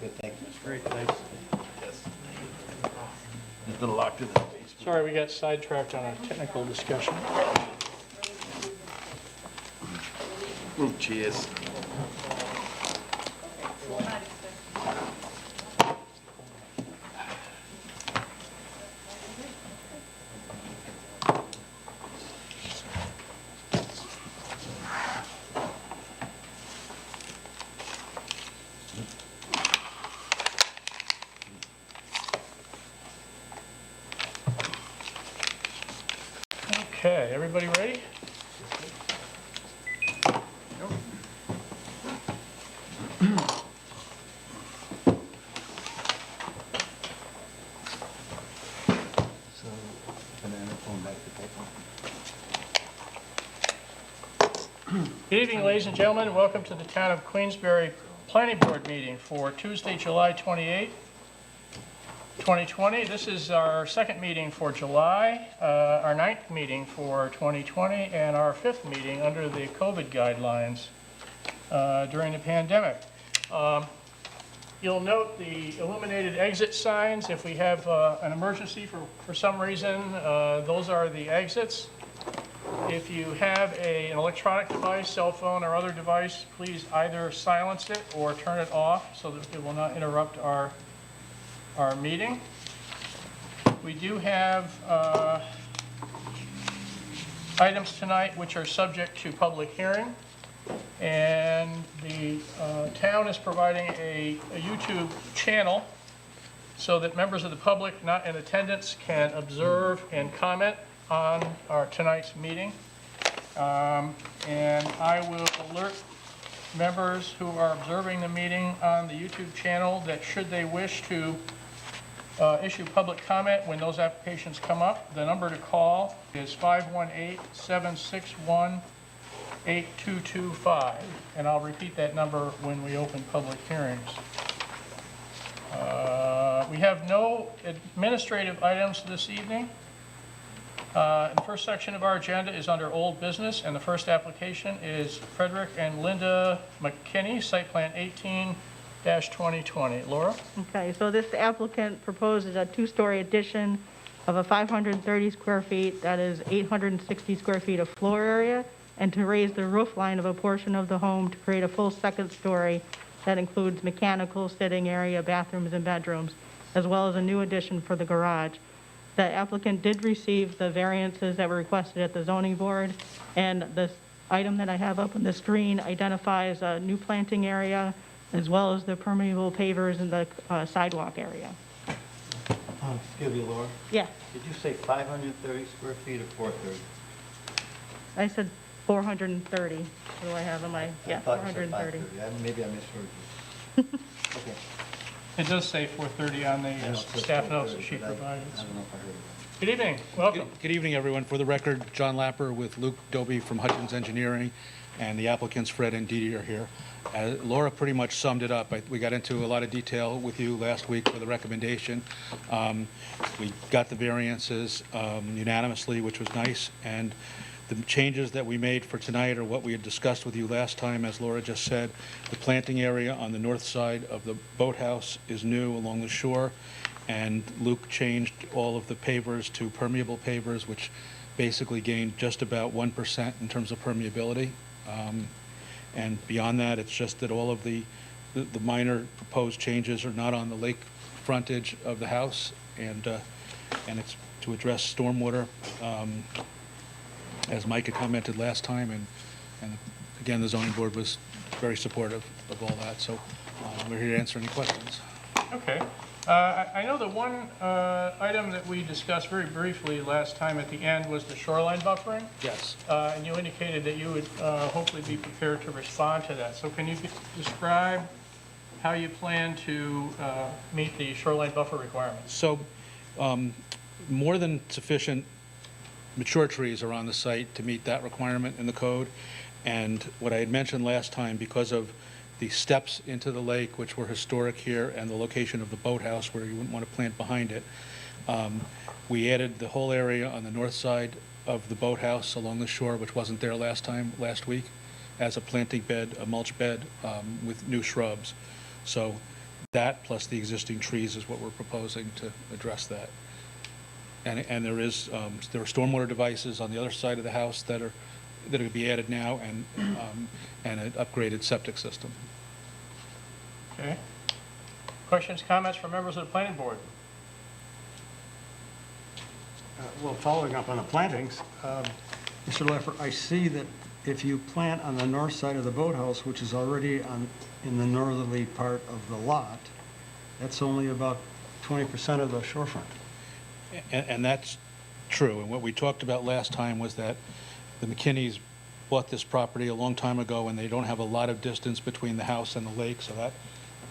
Good, thank you. That's great, thanks. Yes. Just been locked in the basement. Sorry, we got sidetracked on a technical discussion. Oh, cheers. Okay, everybody ready? So, banana phone back to paper. Good evening, ladies and gentlemen. Welcome to the Town of Queensbury Planning Board meeting for Tuesday, July 28, 2020. This is our second meeting for July, our ninth meeting for 2020, and our fifth meeting under the COVID guidelines during the pandemic. You'll note the illuminated exit signs. If we have an emergency for some reason, those are the exits. If you have an electronic device, cell phone or other device, please either silence it or turn it off so that it will not interrupt our meeting. We do have items tonight which are subject to public hearing. And the town is providing a YouTube channel so that members of the public not in attendance can observe and comment on our tonight's meeting. And I will alert members who are observing the meeting on the YouTube channel that should they wish to issue public comment when those applications come up, the number to call is 518-761-8225, and I'll repeat that number when we open public hearings. We have no administrative items this evening. The first section of our agenda is under old business, and the first application is Frederick and Linda McKinney, site plan 18-2020. Laura? Okay, so this applicant proposes a two-story addition of a 530 square feet, that is 860 square feet of floor area, and to raise the roof line of a portion of the home to create a full second story that includes mechanical, sitting area, bathrooms, and bedrooms, as well as a new addition for the garage. The applicant did receive the variances that were requested at the zoning board, and this item that I have up on the screen identifies a new planting area, as well as the permeable pavers in the sidewalk area. Excuse me, Laura. Yeah, Did you say 530 square feet or 430? I said 430. What do I have on my, yeah, I thought you said 430. 530. Maybe I misheard you. Okay. It does say 4:30 on I know the it says staff notes 4:30, that she but provided. I don't know if I heard it. Good evening, welcome. Good evening, everyone. For the record, John Lapper with Luke Doby from Hutchins Engineering, and the applicants Fred and Dee Dee are here. Laura pretty much summed it up. We got into a lot of detail with you last week for the recommendation. We got the variances unanimously, which was nice, and the changes that we made for tonight are what we had discussed with you last time. As Laura just said, the planting area on the north side of the boathouse is new along the shore, and Luke changed all of the pavers to permeable pavers, which basically gained just about 1% in terms of permeability. And beyond that, it's just that all of the minor proposed changes are not on the lake frontage of the house, and it's to address stormwater, as Mike had commented last time, and again, the zoning board was very supportive of all that, so we're here to answer any questions. Okay. I know the one item that we discussed very briefly last time at the end was the shoreline buffering. Yes. And you indicated that you would hopefully be prepared to respond to that. So can you describe how you plan to meet the shoreline buffer requirements? So more than sufficient mature trees are on the site to meet that requirement in the code. And what I had mentioned last time, because of the steps into the lake, which were historic here, and the location of the boathouse where you wouldn't want to plant behind it, we added the whole area on the north side of the boathouse along the shore, which wasn't there last week, as a planting bed, a mulch bed with new shrubs. So That plus the existing trees is what we're proposing to address that. And there is, there are stormwater devices on the other side of the house that are going to be added now, and an upgraded septic system. Okay. Questions, comments from members of the planning board? Well, following up on the plantings, Mr. Leffer, I see that if you plant on the north side of the boathouse, which is already in the northerly part of the lot, that's only about 20% of the shorefront. And that's true. And what we talked about last time was that the McKinneys bought this property a long time ago, and they don't have a lot of distance between the house and the lake, so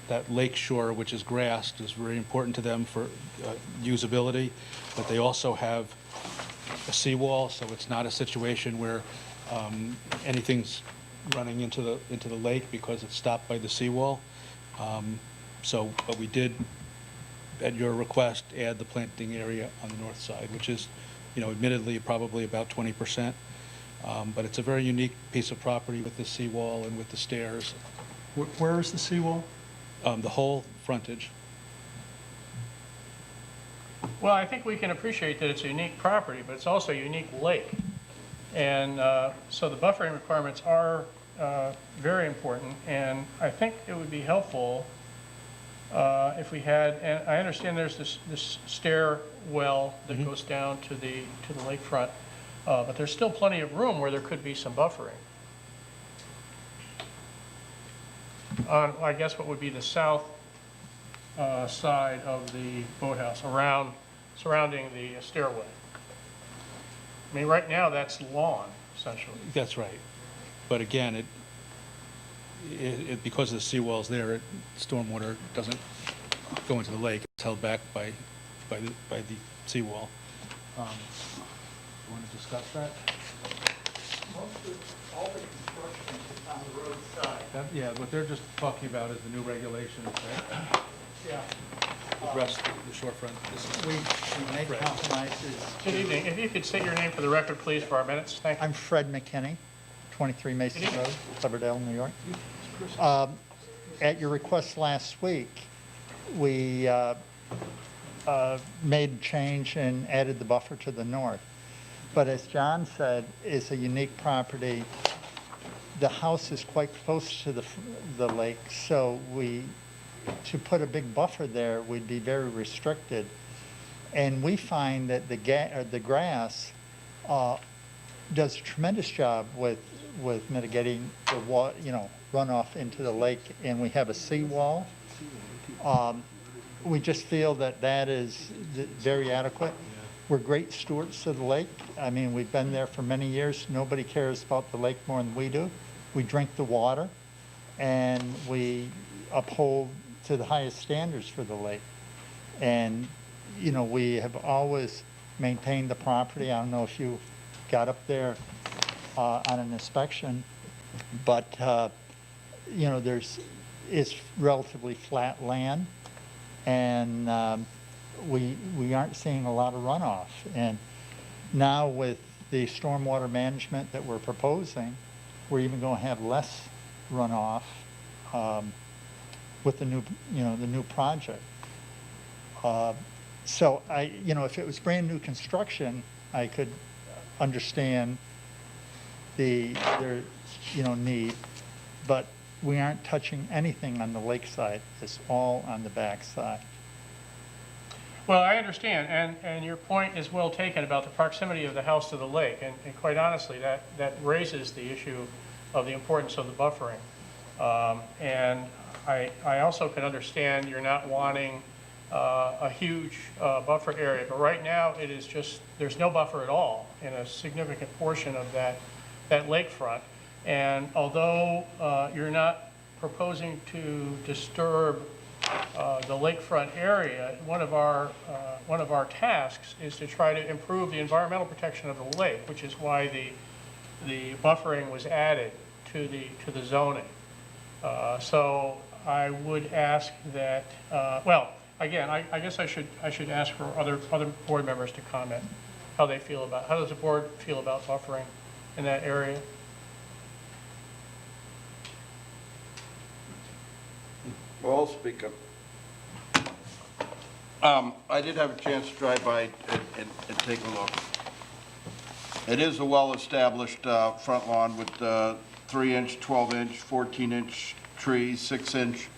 that lake shore, which is grassed, is very important to them for usability. But they also have a seawall, so it's not a situation where anything's running into the lake because it's stopped by the seawall. But we did, at your request, add the planting area on the north side, which is, admittedly probably about 20%. But it's a very unique piece of property with the seawall and with the stairs. Where is the seawall? The whole frontage. Well, I think we can appreciate that it's a unique property, but it's also a unique lake. And so the buffering requirements are very important, and I think it would be helpful if we had, and I understand there's this stairwell that goes down to the lakefront, but there's still plenty of room where there could be some buffering. On, I guess, what would be the south side of the boathouse, surrounding the stairway. I mean, right now, that's lawn, essentially. That's right. But again, because the seawall's there, stormwater doesn't go into the lake. It's held back by the seawall. You want to discuss that? All the construction is on the road side. Yeah, what they're just talking about is the new regulations that Yeah. address the shorefront. We make Fred. compromises. Good evening. If you could state your name for the record, please, for our minutes. Thank you. I'm Fred McKinney, 23 Mason Good evening. Road, Cloverdale, New York. At your request last week, we made a change and added the buffer to the north. But as John said, it's a unique property. The house is quite close to the lake, so to put a big buffer there would be very restricted. And we find that the grass does a tremendous job with mitigating the runoff into the lake, and we have a seawall. We just feel that is very adequate. We're great stewards of the lake. I mean, we've been there for many years. Nobody cares about the lake more than we do. We drink the water, and we uphold to the highest standards for the lake. And, we have always maintained the property. I don't know if you got up there on an inspection, but, it's relatively flat land, and we aren't seeing a lot of runoff. And now with the stormwater management that we're proposing, we're even going to have less runoff with the new project. So if it was brand new construction, I could understand their need, but we aren't touching anything on the lakeside. It's all on the backside. Well, I understand, and your point is well taken about the proximity of the house to the lake, and quite honestly, that raises the issue of the importance of the buffering. And I also can understand you're not wanting a huge buffer area, but right now it is just, there's no buffer at all in a significant portion of that lakefront. And although you're not proposing to disturb the lakefront area, one of our tasks is to try to improve the environmental protection of the lake, which is why the buffering was added to the zoning. So I would ask that, again, I guess I should ask for other board members to comment how they feel about, how does the board feel about buffering in that area? Well, I'll speak up. I did have a chance to drive by and take a look. It is a well-established front lawn with 3-inch, 12-inch, 14-inch trees, 6-inch.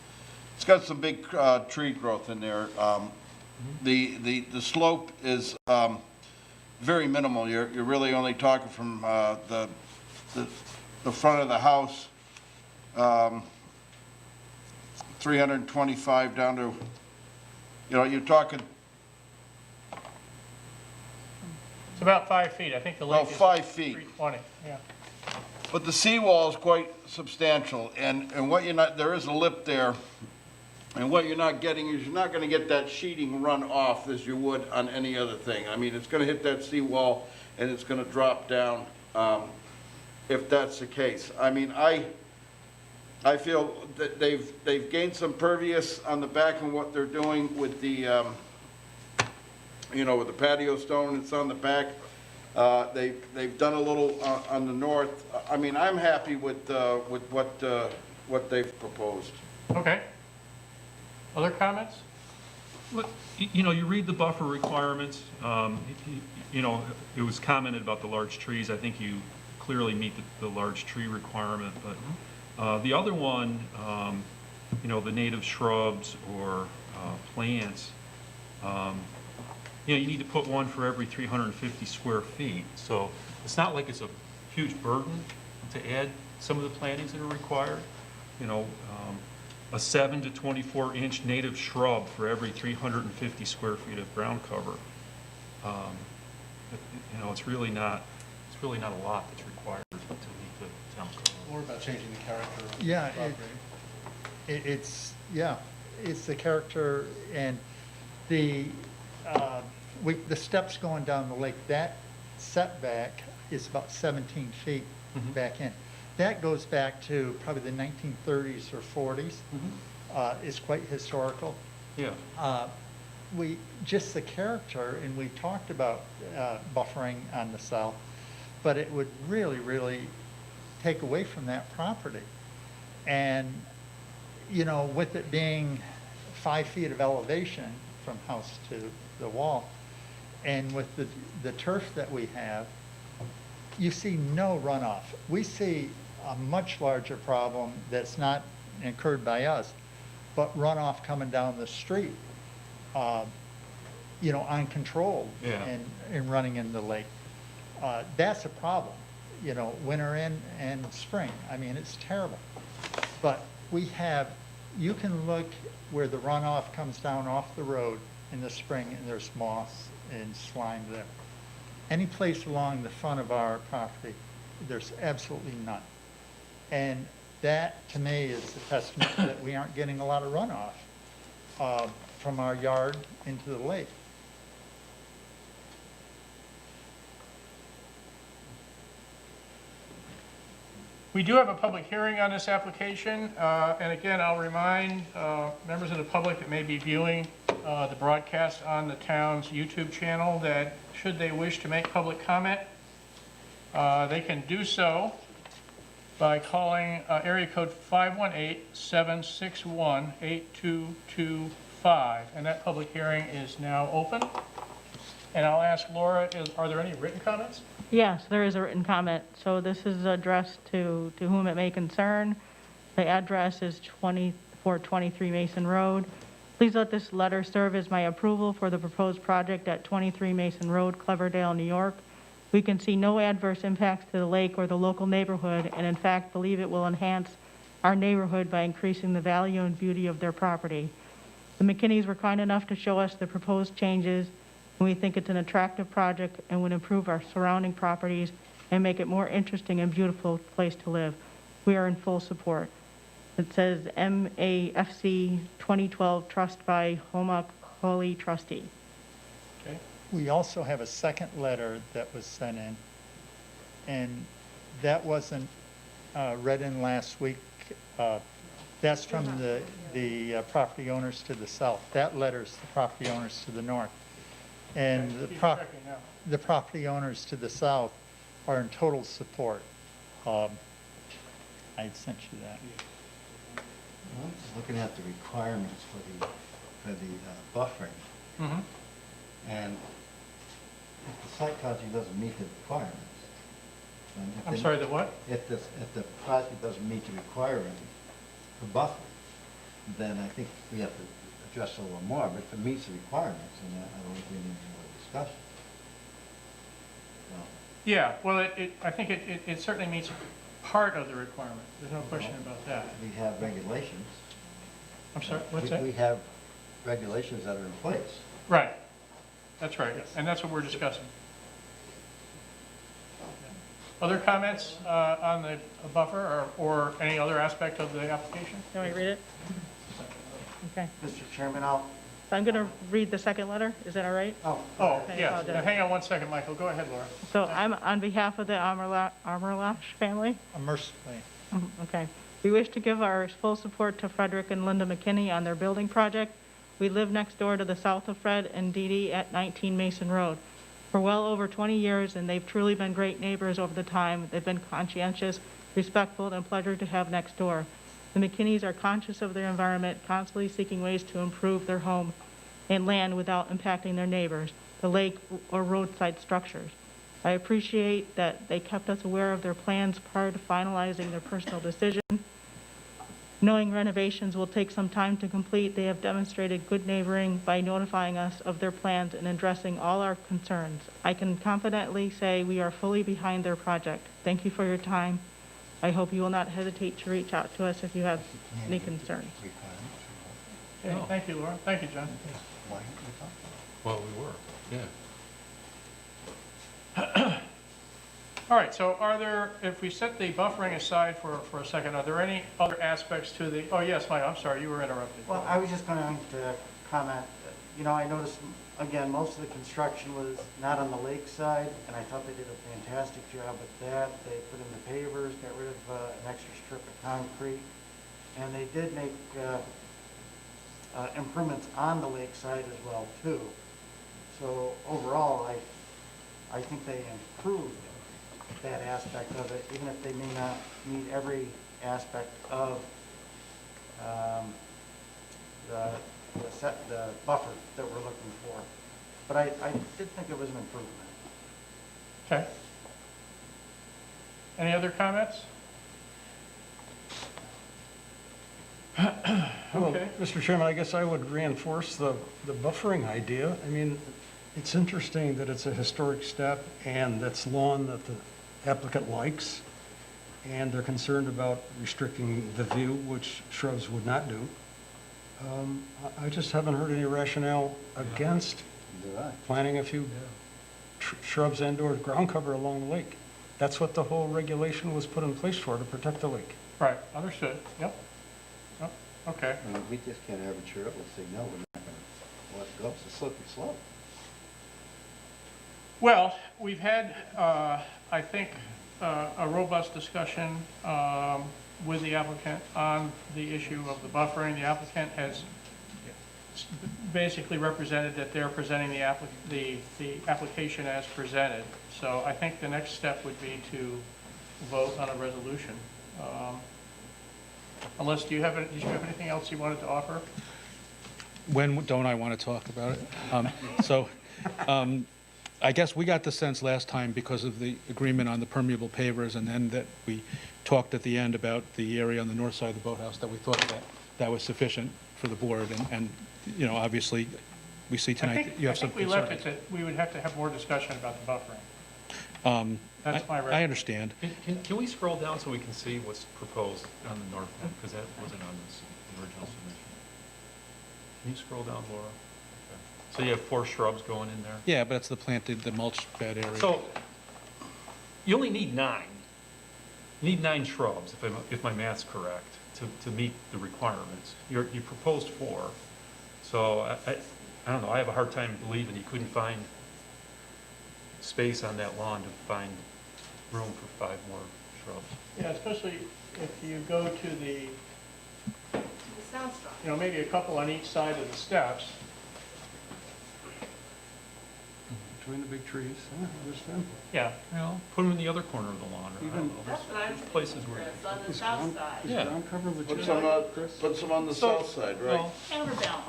It's got some big tree growth in there. The slope is very minimal. You're really only talking from the front of the house, 325 down to, you're talking It's about 5 feet. I think the lake about is 5 feet. 320, yeah. But the seawall is quite substantial, and what you're not, there is a lip there, and what you're not getting is you're not gonna get that sheeting run off as you would on any other thing. I mean, it's gonna hit that seawall and it's gonna drop down, if that's the case. I mean, I feel that they've gained some pervious on the back and what they're doing with the, with the patio stone that's on the back. They've done a little on the north. I mean, I'm happy with what they've proposed. Okay. Other comments? Look, you read the buffer requirements. It was commented about the large trees. I think you clearly meet the large tree requirement. But the other one, the native shrubs or plants, you need to put one for every 350 square feet. So it's not like it's a huge burden to add some of the plantings that are required. A 7 to 24-inch native shrub for every 350 square feet of ground cover. It's really not a lot that's required to meet the town code. More about changing the character of the Yeah, property. it's the character and the steps going down the lake, that setback is about 17 feet back in. That goes back to probably the 1930s or 40s. It's quite historical. Yeah. Just the character, and we talked about buffering on the south, but it would really, really take away from that property. And, with it being 5 feet of elevation from house to the wall, and with the turf that we have, you see no runoff. We see a much larger problem that's not incurred by us, but runoff coming down the street, uncontrolled and running in the lake. That's a problem, winter and spring. I mean, it's terrible. But you can look where the runoff comes down off the road in the spring, and there's moss and slime there. Any place along the front of our property, there's absolutely none. And that, to me, is a testament that we aren't getting a lot of runoff from our yard into the lake. We do have a public hearing on this application, and again, I'll remind members of the public that may be viewing the broadcast on the town's YouTube channel that should they wish to make public comment, they can do so by calling area code 518-761-8225, and that public hearing is now open. And I'll ask Laura, are there any written comments? Yes, there is a written comment. So this is addressed to whom it may concern. The address is 2423 Mason Road. Please let this letter serve as my approval for the proposed project at 23 Mason Road, Cleverdale, New York. We can see no adverse impacts to the lake or the local neighborhood, and in fact believe it will enhance our neighborhood by increasing the value and beauty of their property. The McKinneys were kind enough to show us the proposed changes, and we think it's an attractive project and would improve our surrounding properties and make it more interesting and beautiful place to live. We are in full support. It says MAFC 2012 Trust by Homa Kohli Trustee. Okay. We also have a second letter that was sent in, and that wasn't read in last week. That's from the property owners to the south. That letter's the property owners to the north. And Okay, the property owners to the south are in total support. I sent you that. Looking at the requirements for the buffering, And if the site project doesn't meet the requirements, then if I'm they- sorry, the what? If the project doesn't meet the requirement for buffer, then I think we have to address it a little more, but if it meets the requirements, then I don't think we need more discussion. No. Yeah, well, I think it certainly meets part of the requirement. There's no question about that. We have regulations. I'm sorry, what's We that? have regulations that are in place. Right. That's right, and that's what we're discussing. Other comments on the buffer or any other aspect of the application? Can we read it? Okay. Mr. Chairman, I'll, So I'm going to read the second letter. Is that all right? Oh, Okay, yes. apologize. Now, hang on one second, Michael. Go ahead, Laura. So I'm on behalf of the Amerlash family. Mercifully. Okay. We wish to give our full support to Frederick and Linda McKinney on their building project. We live next door to the south of Fred and Dee Dee at 19 Mason Road for well over 20 years, and they've truly been great neighbors over the time. They've been conscientious, respectful, and a pleasure to have next door. The McKinneys are conscious of their environment, constantly seeking ways to improve their home and land without impacting their neighbors, the lake, or roadside structures. I appreciate that they kept us aware of their plans prior to finalizing their personal decision. Knowing renovations will take some time to complete, they have demonstrated good neighboring by notifying us of their plans and addressing all our concerns. I can confidently say we are fully behind their project. Thank you for your time. I hope you will not hesitate to reach out to us if you have any concerns. Okay, thank you, Laura. Thank you, John. Well, we were, yeah. All right, so are there, if we set the buffering aside for a second, are there any other aspects to the, oh, yes, Mike, I'm sorry, you were interrupted. well, I was just going to comment, you know, I noticed, again, most of the construction was not on the lake side, and I thought they did a fantastic job with that. They put in the pavers, got rid of an extra strip of concrete, and they did make improvements on the lake side as well, too. So overall, I think they improved that aspect of it, even if they may not meet every aspect of the buffer that we're looking for. But I did think it was an improvement. Okay. Any other comments? Well, Okay. Mr. Chairman, I guess I would reinforce the buffering idea. I mean, it's interesting that it's a historic step and that's lawn that the applicant likes, and they're concerned about restricting the view, which shrubs would not do. I just haven't heard any rationale against planting a few shrubs and/or ground cover along the lake. That's what the whole regulation was put in place for, to protect the lake. Right, understood. Yep. Yep. Okay. We just can't arbitrarily say, no, we're not going to let it go. It's a slippery slope. Well, we've had, I think, a robust discussion with the applicant on the issue of the buffering. The applicant has basically represented that they're presenting the application as presented. So I think the next step would be to vote on a resolution. Unless, did you have anything else you wanted to offer? When don't I want to talk about it? I guess we got the sense last time because of the agreement on the permeable pavers, and then that we talked at the end about the area on the north side of the boathouse, that we thought that was sufficient for the board. And you know, obviously, we see tonight that you have some I think we left concerns. it that we would have to have more discussion about the buffering. That's my I recommendation. understand. Can we scroll down so we can see what's proposed on the north end? Because that wasn't on the original submission. Can you scroll down, Laura? Okay. So you have 4 shrubs going in there? Yeah, but it's the mulch bed area. So you only need 9. You need 9 shrubs, if my math's correct, to meet the requirements. You proposed 4. So I don't know, I have a hard time believing you couldn't find space on that lawn to find room for 5 more shrubs. Yeah, especially if you go to the, you know, maybe a couple on each side of the steps. Between the big trees, I understand. Yeah, Well, put them in the other corner of the lawn. Or I don't know. That's what I'm There's thinking, places where. Chris, on the south side. Yeah. Ground cover Put legit? some, put some on the south side, right? Well, Counterbalance.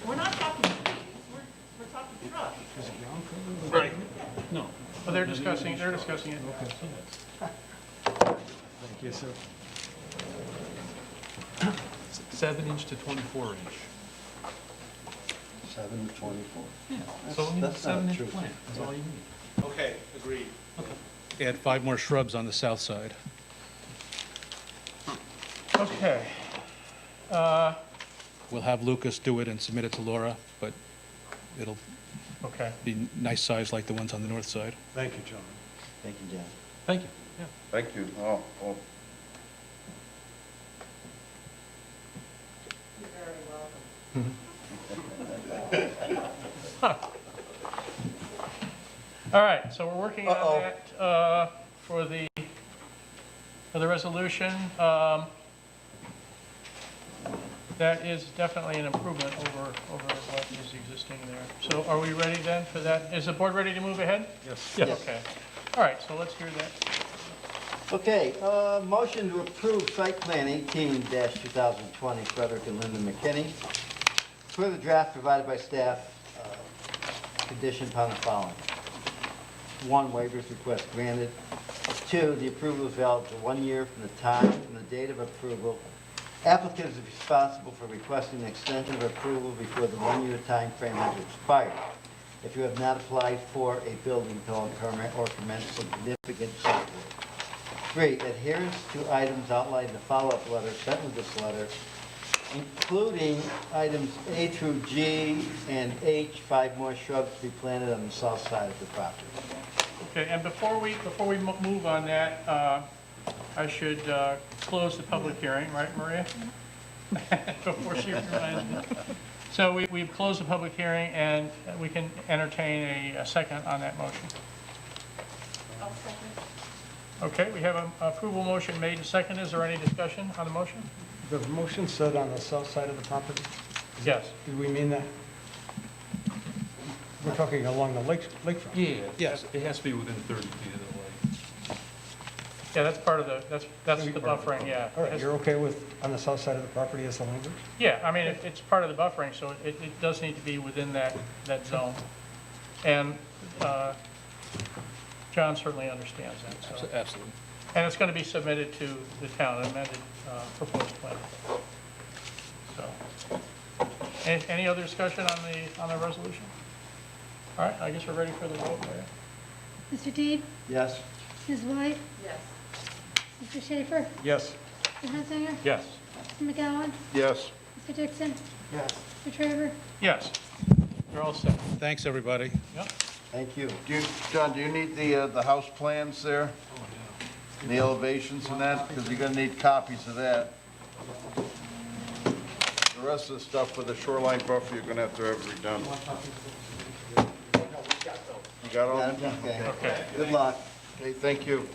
We're not talking trees. Is it ground cover? Right. No. Well, they're discussing it. Thank you, sir. 7-inch to 24-inch. 7 to 24. So you need a That's not a 7-inch true plant, thing. that's all you need. Okay, agreed. Add 5 more shrubs on the south side. Okay. We'll have Lucas do it and submit it to Laura, but it'll Okay. be nice size like the ones on the north side. Thank you, John. Thank you, John. Thank you. Yeah. Thank you. Oh. All right, so we're working on that for the resolution. That is definitely an improvement over what is existing there. So are we ready then for that? Is the board ready to move ahead? Yes. Yeah. Okay. All right, so let's hear that. Okay, motion to approve site plan 18-2020 Frederick and Linda McKinney. Per the draft provided by staff, conditioned upon the following. 1, waivers request granted. 2, the approval is valid for 1 year from the date of approval. Applicant is responsible for requesting an extension of approval before the 1-year time frame has expired. If you have not applied for a building permit or commenced significant site work. 3, adherence to items outlined in the follow-up letter sent with this letter, including items A through G and H, 5 more shrubs to be planted on the south side of the property. Okay, and before we move on that, I should close the public hearing, right, Maria? Before she reminds me. So we've closed the public hearing, and we can entertain a second on that motion. I'll second. Okay, we have an approval motion made and second. Is there any discussion on the motion? The motion said on the south side of the property? Yes. Did we mean that? We're talking along the lakefront? Yeah. Yes. It has to be within 30 feet of the lake. Yeah, that's part of the, that's the buffering, yeah. All right, you're okay with on the south side of the property as the language? Yeah, I mean, it's part of the buffering, so it does need to be within that zone. And John certainly understands that, so. Absolutely. And it's going to be submitted to the town, amended proposed plan. So, any other discussion on the resolution? All right, I guess we're ready for the vote, Maria. Mr. Deeb? Yes? Ms. White? Yes. Mr. Schaefer? Yes. Mr. Hunsinger? Yes. Mr. McGowan? Yes. Mr. Dixon? Yes. Mr. Traver? Yes, you're all set. Thanks, everybody. Yep. Thank you. John, do you need the house plans there? And the elevations and that? Because you're gonna need copies of that. The rest of the stuff with the shoreline buffer, you're gonna have to have redone. You got all that? Okay. Okay. Good luck. Okay, thank you.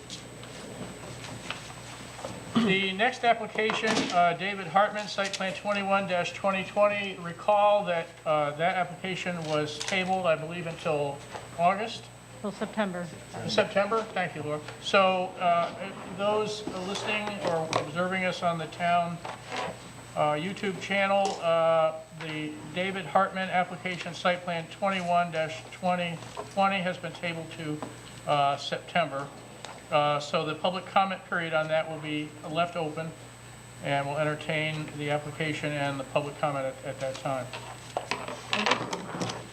The next application, David Hartman, Site Plan 21-2020. Recall that that application was tabled, I believe, until August? Till September. September? Thank you, Laura. So those listening or observing us on the town YouTube channel, the David Hartman application, Site Plan 21-2020 has been tabled to September. So the public comment period on that will be left open, and we'll entertain the application and the public comment at that time.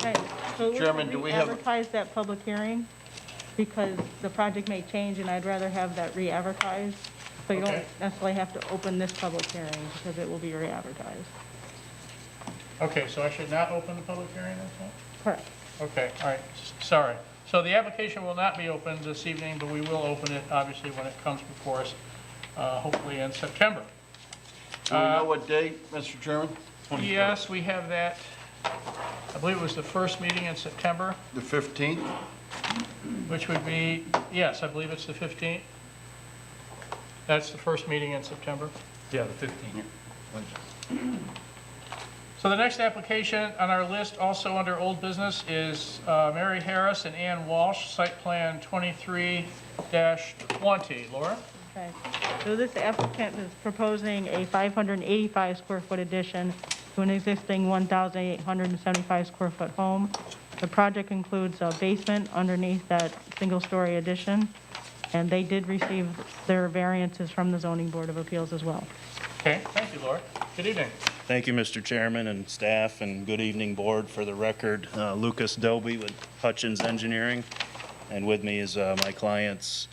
Okay, so Chairman, we'll do we have- re-advertise that public hearing because the project may change and I'd rather have that re-advertised. So you Okay. don't necessarily have to open this public hearing because it will be re-advertised. Okay, so I should not open the public hearing this time? Correct. Okay, all right, sorry. So the application will not be opened this evening, but we will open it, obviously, when it comes before us, hopefully in September. Do we know what date, Mr. Chairman? Yes, we have that, I believe it was the first meeting in September, The 15th? which would be, yes, I believe it's the 15th. That's the first meeting in September. Yeah, the 15th. So the next application on our list, also under old business, is Mary Harris and Ann Walsh, Site Plan 23-20. Laura? Okay. So this applicant is proposing a 585 square foot addition to to an existing 1,875 square foot home. The project includes a basement underneath that single-story addition, and they did receive their variances from the Zoning Board of Appeals as well. Okay, thank you, Laura. Good evening. Thank you, Mr. Chairman and staff, and good evening, Board. For the record, Lucas Doby with Hutchins Engineering, and with me is my clients,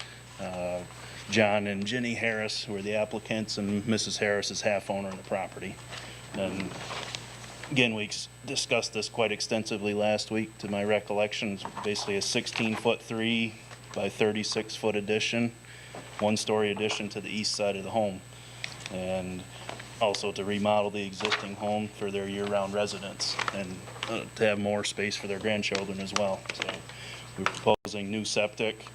John and Ginny Harris, who are the applicants, and Mrs. Harris is half owner of the property. And again, we discussed this quite extensively last week. To my recollection, it's basically a 16-foot 3 by 36-foot addition, one-story addition to the east side of the home, and also to remodel the existing home for their year-round residents and to have more space for their grandchildren as well. So we're proposing new septic,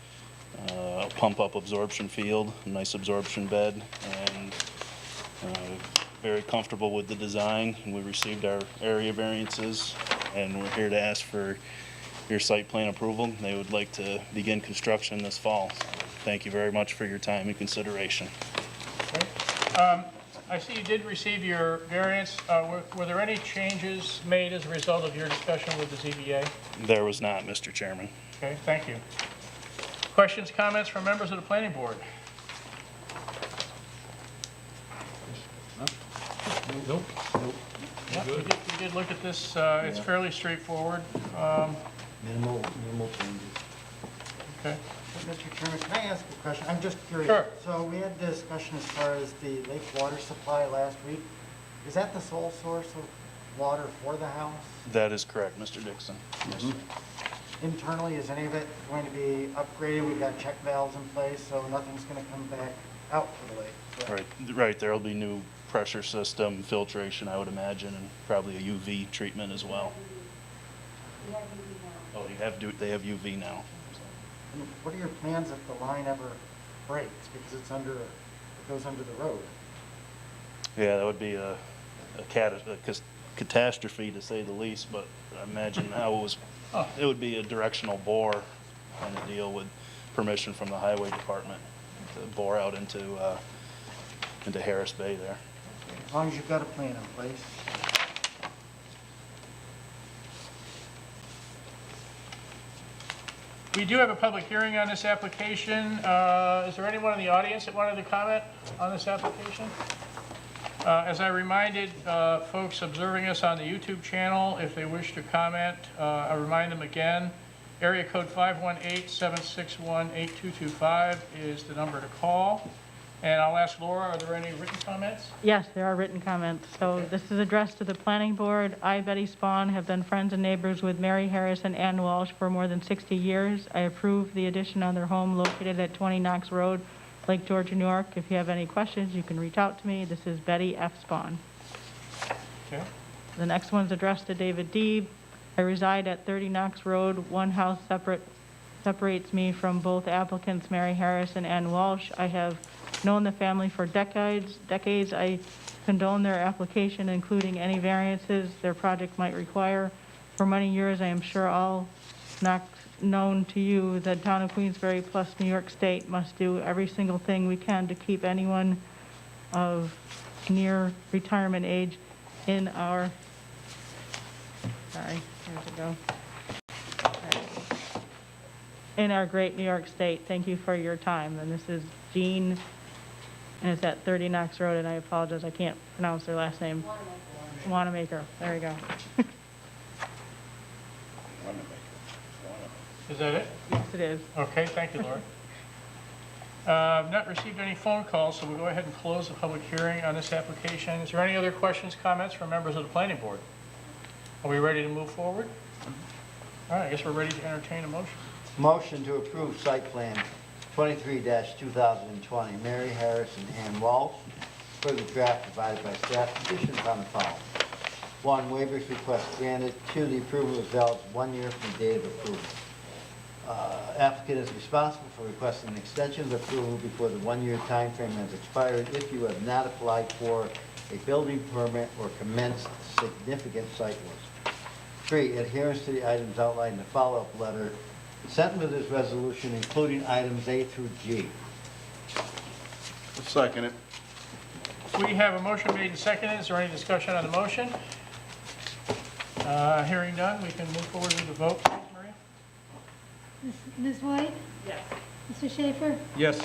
a pump-up absorption field, a nice absorption bed, and very comfortable with the design. And we received our area variances, and we're here to ask for your site plan approval. They would like to begin construction this fall. So thank you very much for your time and consideration. Okay. I see you did receive your variance. Were there any changes made as a result of your discussion with the ZBA? There was not, Mr. Chairman. Okay, thank you. Questions, comments from members of the planning board? Nope. Yeah, we did look at this. It's fairly straightforward. Minimal changes. Okay. Mr. Chairman, can I ask a question? I'm just curious. Sure. So we had discussion as far as the lake water supply last week. Is that the sole source of water for the house? That is correct, Mr. Dixon. Yes, sir. Internally, is any of it going to be upgraded? We've got check valves in place, so nothing's going to come back out to the lake. correct? Right, there'll be new pressure system, filtration, I would imagine, and probably a UV treatment as well. Oh, they have UV now. And what are your plans if the line ever breaks because it goes under the road? Yeah, that would be a catastrophe to say the least, but I imagine how it would be a directional bore kind of deal with permission from the highway department to bore out into Harris Bay there. As long as you've got a plan in place. We do have a public hearing on this application. Is there anyone in the audience that wanted to comment on this application? As I reminded folks observing us on the YouTube channel, if they wish to comment, I remind them again, area code 518-761-8225 is the number to call. And I'll ask Laura, are there any written comments? Yes, there are written comments. So this is addressed to the planning board. I, Betty Spahn, have been friends and neighbors with Mary Harris and Ann Walsh for more than 60 years. I approve the addition on their home located at 20 Knox Road, Lake George, New York. If you have any questions, you can reach out to me. This is Betty F. Spahn. Okay. The next one's addressed to David Deeb. I reside at 30 Knox Road. One house separates me from both applicants, Mary Harris and Ann Walsh. I have known the family for decades. I condone their application, including any variances their project might require. For many years, I am sure all known to you, the town of Queensbury plus New York State must do every single thing we can to keep anyone of near retirement age in our, in our great New York State. Thank you for your time. And this is Jean, and it's at 30 Knox Road, and I apologize, I can't pronounce their last name. Wanamaker. There we go. Is that it? Yes, it is. Okay, thank you, Laura. I've not received any phone calls, so we'll go ahead and close the public hearing on this application. Is there any other questions, comments from members of the planning board? Are we ready to move forward? All right, I guess we're ready to entertain a motion. Motion to approve site plan 23-2020, Mary Harris and Ann Walsh, for the draft provided by staff, conditioned upon the following. 1, waivers request granted. 2, the approval is valid 1 year from the date of approval. Applicant is responsible for requesting an extension of approval before the 1-year time frame has expired if you have not applied for a building permit or commenced significant site work. 3, adherence to the items outlined in the follow-up letter sent with this resolution, including items A through G. Second it. We have a motion made and seconded. Is there any discussion on the motion? Hearing none, we can move forward with the vote, please, Maria. Ms. White? Yes. Mr. Schaefer? Yes.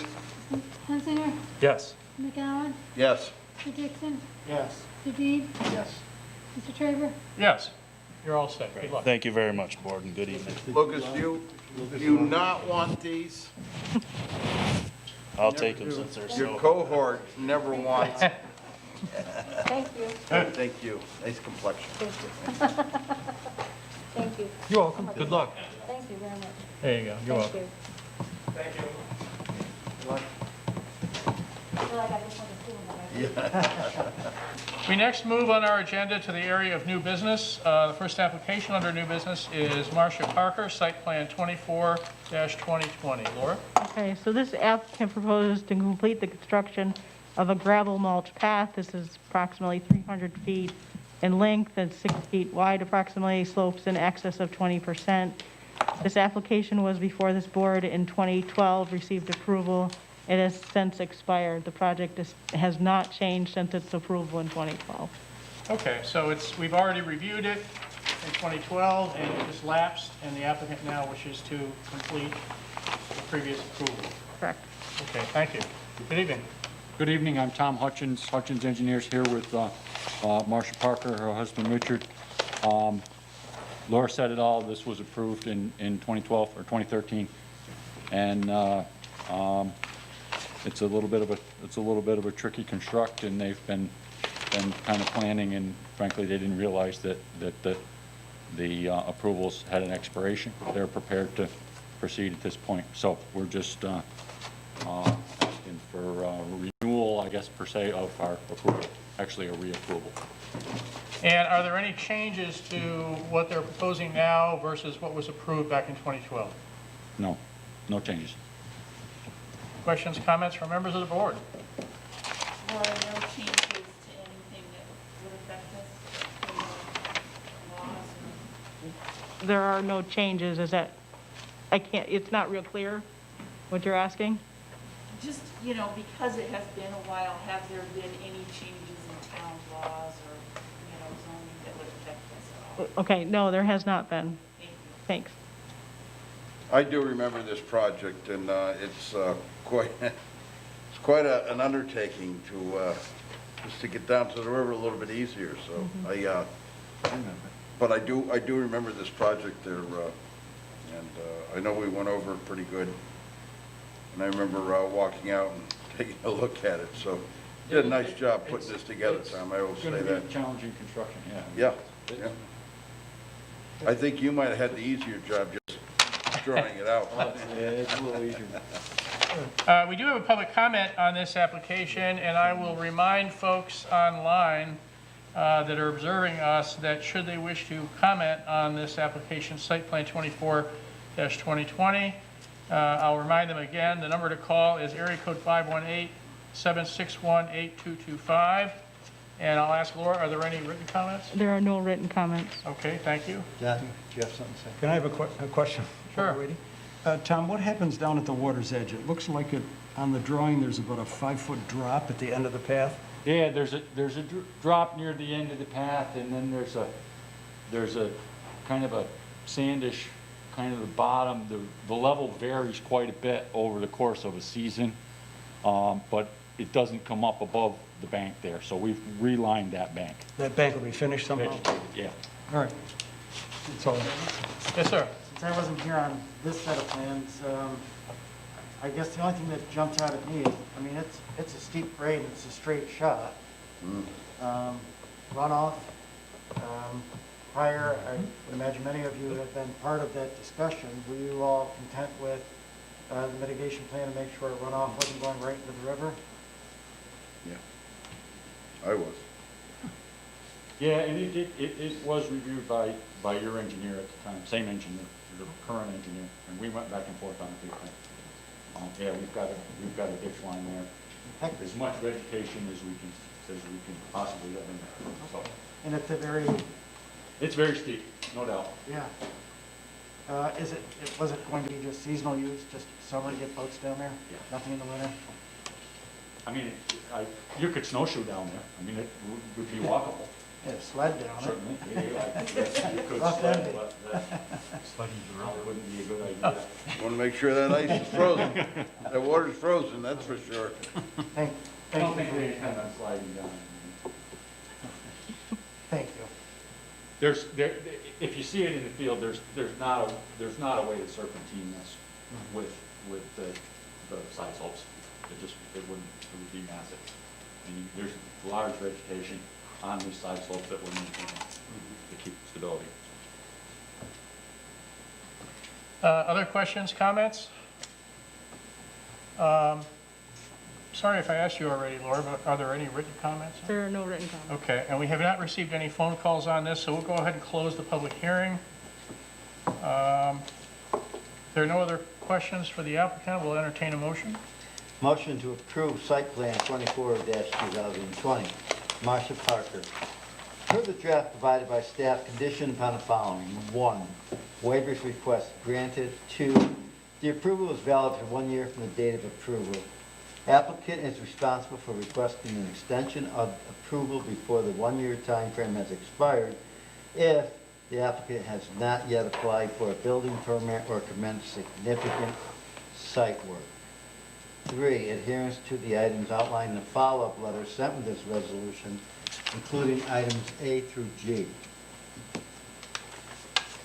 Mr. Hunsinger? Yes. Mr. McGowan? Yes. Mr. Dixon? Yes. Mr. Deeb? Yes. Mr. Traver? Yes. You're all set. Good luck. Thank you very much, board, and good evening. Lucas, do you not want these? I'll take them since they're Your so. cohort never wants. Thank you. Thank you. Nice complexion. Thank you. You're welcome. Good luck. Thank you very much. There you go. You're welcome. Thank you. We next move on our agenda to the area of new business. The first application under new business is Marcia Parker, Site Plan 24-2020. Laura? Okay, so this applicant proposes to complete the construction of a gravel mulch path. This is approximately 300 feet in length and 6 feet wide approximately, slopes in excess of 20%. This application was before this board in 2012, received approval. It has since expired. The project has not changed since its approval in 2012. Okay, so we've already reviewed it in 2012, and it just lapsed, and the applicant now wishes to complete the previous approval. Correct. Okay, thank you. Good evening. Good evening, I'm Tom Hutchins, Hutchins Engineers, here with Marcia Parker, her husband Richard. Laura said it all, this was approved in 2012 or 2013, and it's a little bit of a tricky construct, and they've been kind of planning, and frankly, they didn't realize that the approvals had an expiration. They're prepared to proceed at this point, so we're just asking for renewal, I guess, per se, of our approval, actually a reapproval. And are there any changes to what they're proposing now versus what was approved back in 2012? No, no changes. Questions, comments from members of the board? There are no changes to anything that would affect us, laws and There are no changes, is that, it's not real clear what you're asking? just, because it has been a while, have there been any changes in town laws or, zoning that would affect us at all? Okay, no, there has not been. Thank you. Thanks. I do remember this project, and it's quite an undertaking to just to get down to the river a little bit easier. So but I do remember this project there, and I know we went over it pretty good. And I remember walking out and taking a look at it. So you did a nice job putting this together, Tom. I will say that. It's going to be challenging construction, Yeah. I think you might have had the easier job just drawing it out. It's a little easier. We do have a public comment on this application, and I will remind folks online that are observing us that should they wish to comment on this application, Site Plan 24-2020, I'll remind them again, the number to call is area code 518-761-8225. And I'll ask Laura, are there any written comments? There are no written comments. Okay, thank you. John, do you have something to say? Can I have a question? Sure. before we're waiting? Tom, what happens down at the water's edge? It looks like on the drawing, there's about a 5-foot drop at the end of the path. Yeah, there's a drop near the end of the path, and then there's a kind of a sandish kind of the bottom. The level varies quite a bit over the course of a season, but it doesn't come up above the bank there. So we've relined that bank. That bank will be finished somehow? Yeah. All right. That's all. Yes, sir. Since I wasn't here on this set of plans, I guess the only thing that jumped out at me is, it's a steep grade, it's a straight shot. Runoff, prior, I would imagine many of you have been part of that discussion. Were you all content with the mitigation plan to make sure runoff wasn't going right into the river? Yeah, I was. Yeah, and it was reviewed by your engineer at the time, same engineer, your current engineer, and we went back and forth on it big time. Yeah, we've got a ditch line there. As much vegetation as we can possibly get in there. So, And it's it's very steep, no doubt. yeah. Was it going to be just seasonal use, just summer to get boats down there? Yeah. Nothing in the winter? I mean, you could snowshoe down there. I mean, it would be walkable. Yeah, sled down it. Certainly, you could Rough sled, ending. but sledding around wouldn't be a good idea. Want to make sure that ice is frozen. That water's frozen, that's for sure. Thank I don't you. think they intend on sliding down. Thank you. There, if you see it in the field, there's not a way to serpentine this with the side slopes. It would be massive. And there's large vegetation on these side slopes that we're maintaining to keep stability. Other questions, comments? Sorry if I asked you already, Laura, but are there any written comments? There are no written comments. Okay, and we have not received any phone calls on this, so we'll go ahead and close the public hearing. If there are no other questions for the applicant, we'll entertain a motion. Motion to approve site plan 24-2020, Marcia Parker. Per the draft provided by staff, conditioned upon the following. 1, waivers request granted. 2, the approval is valid for 1 year from the date of approval. Applicant is responsible for requesting an extension of approval before the 1-year time frame has expired if the applicant has not yet applied for a building permit or commenced significant site work. 3, adherence to the items outlined in the follow-up letter sent with this resolution, including items A through G.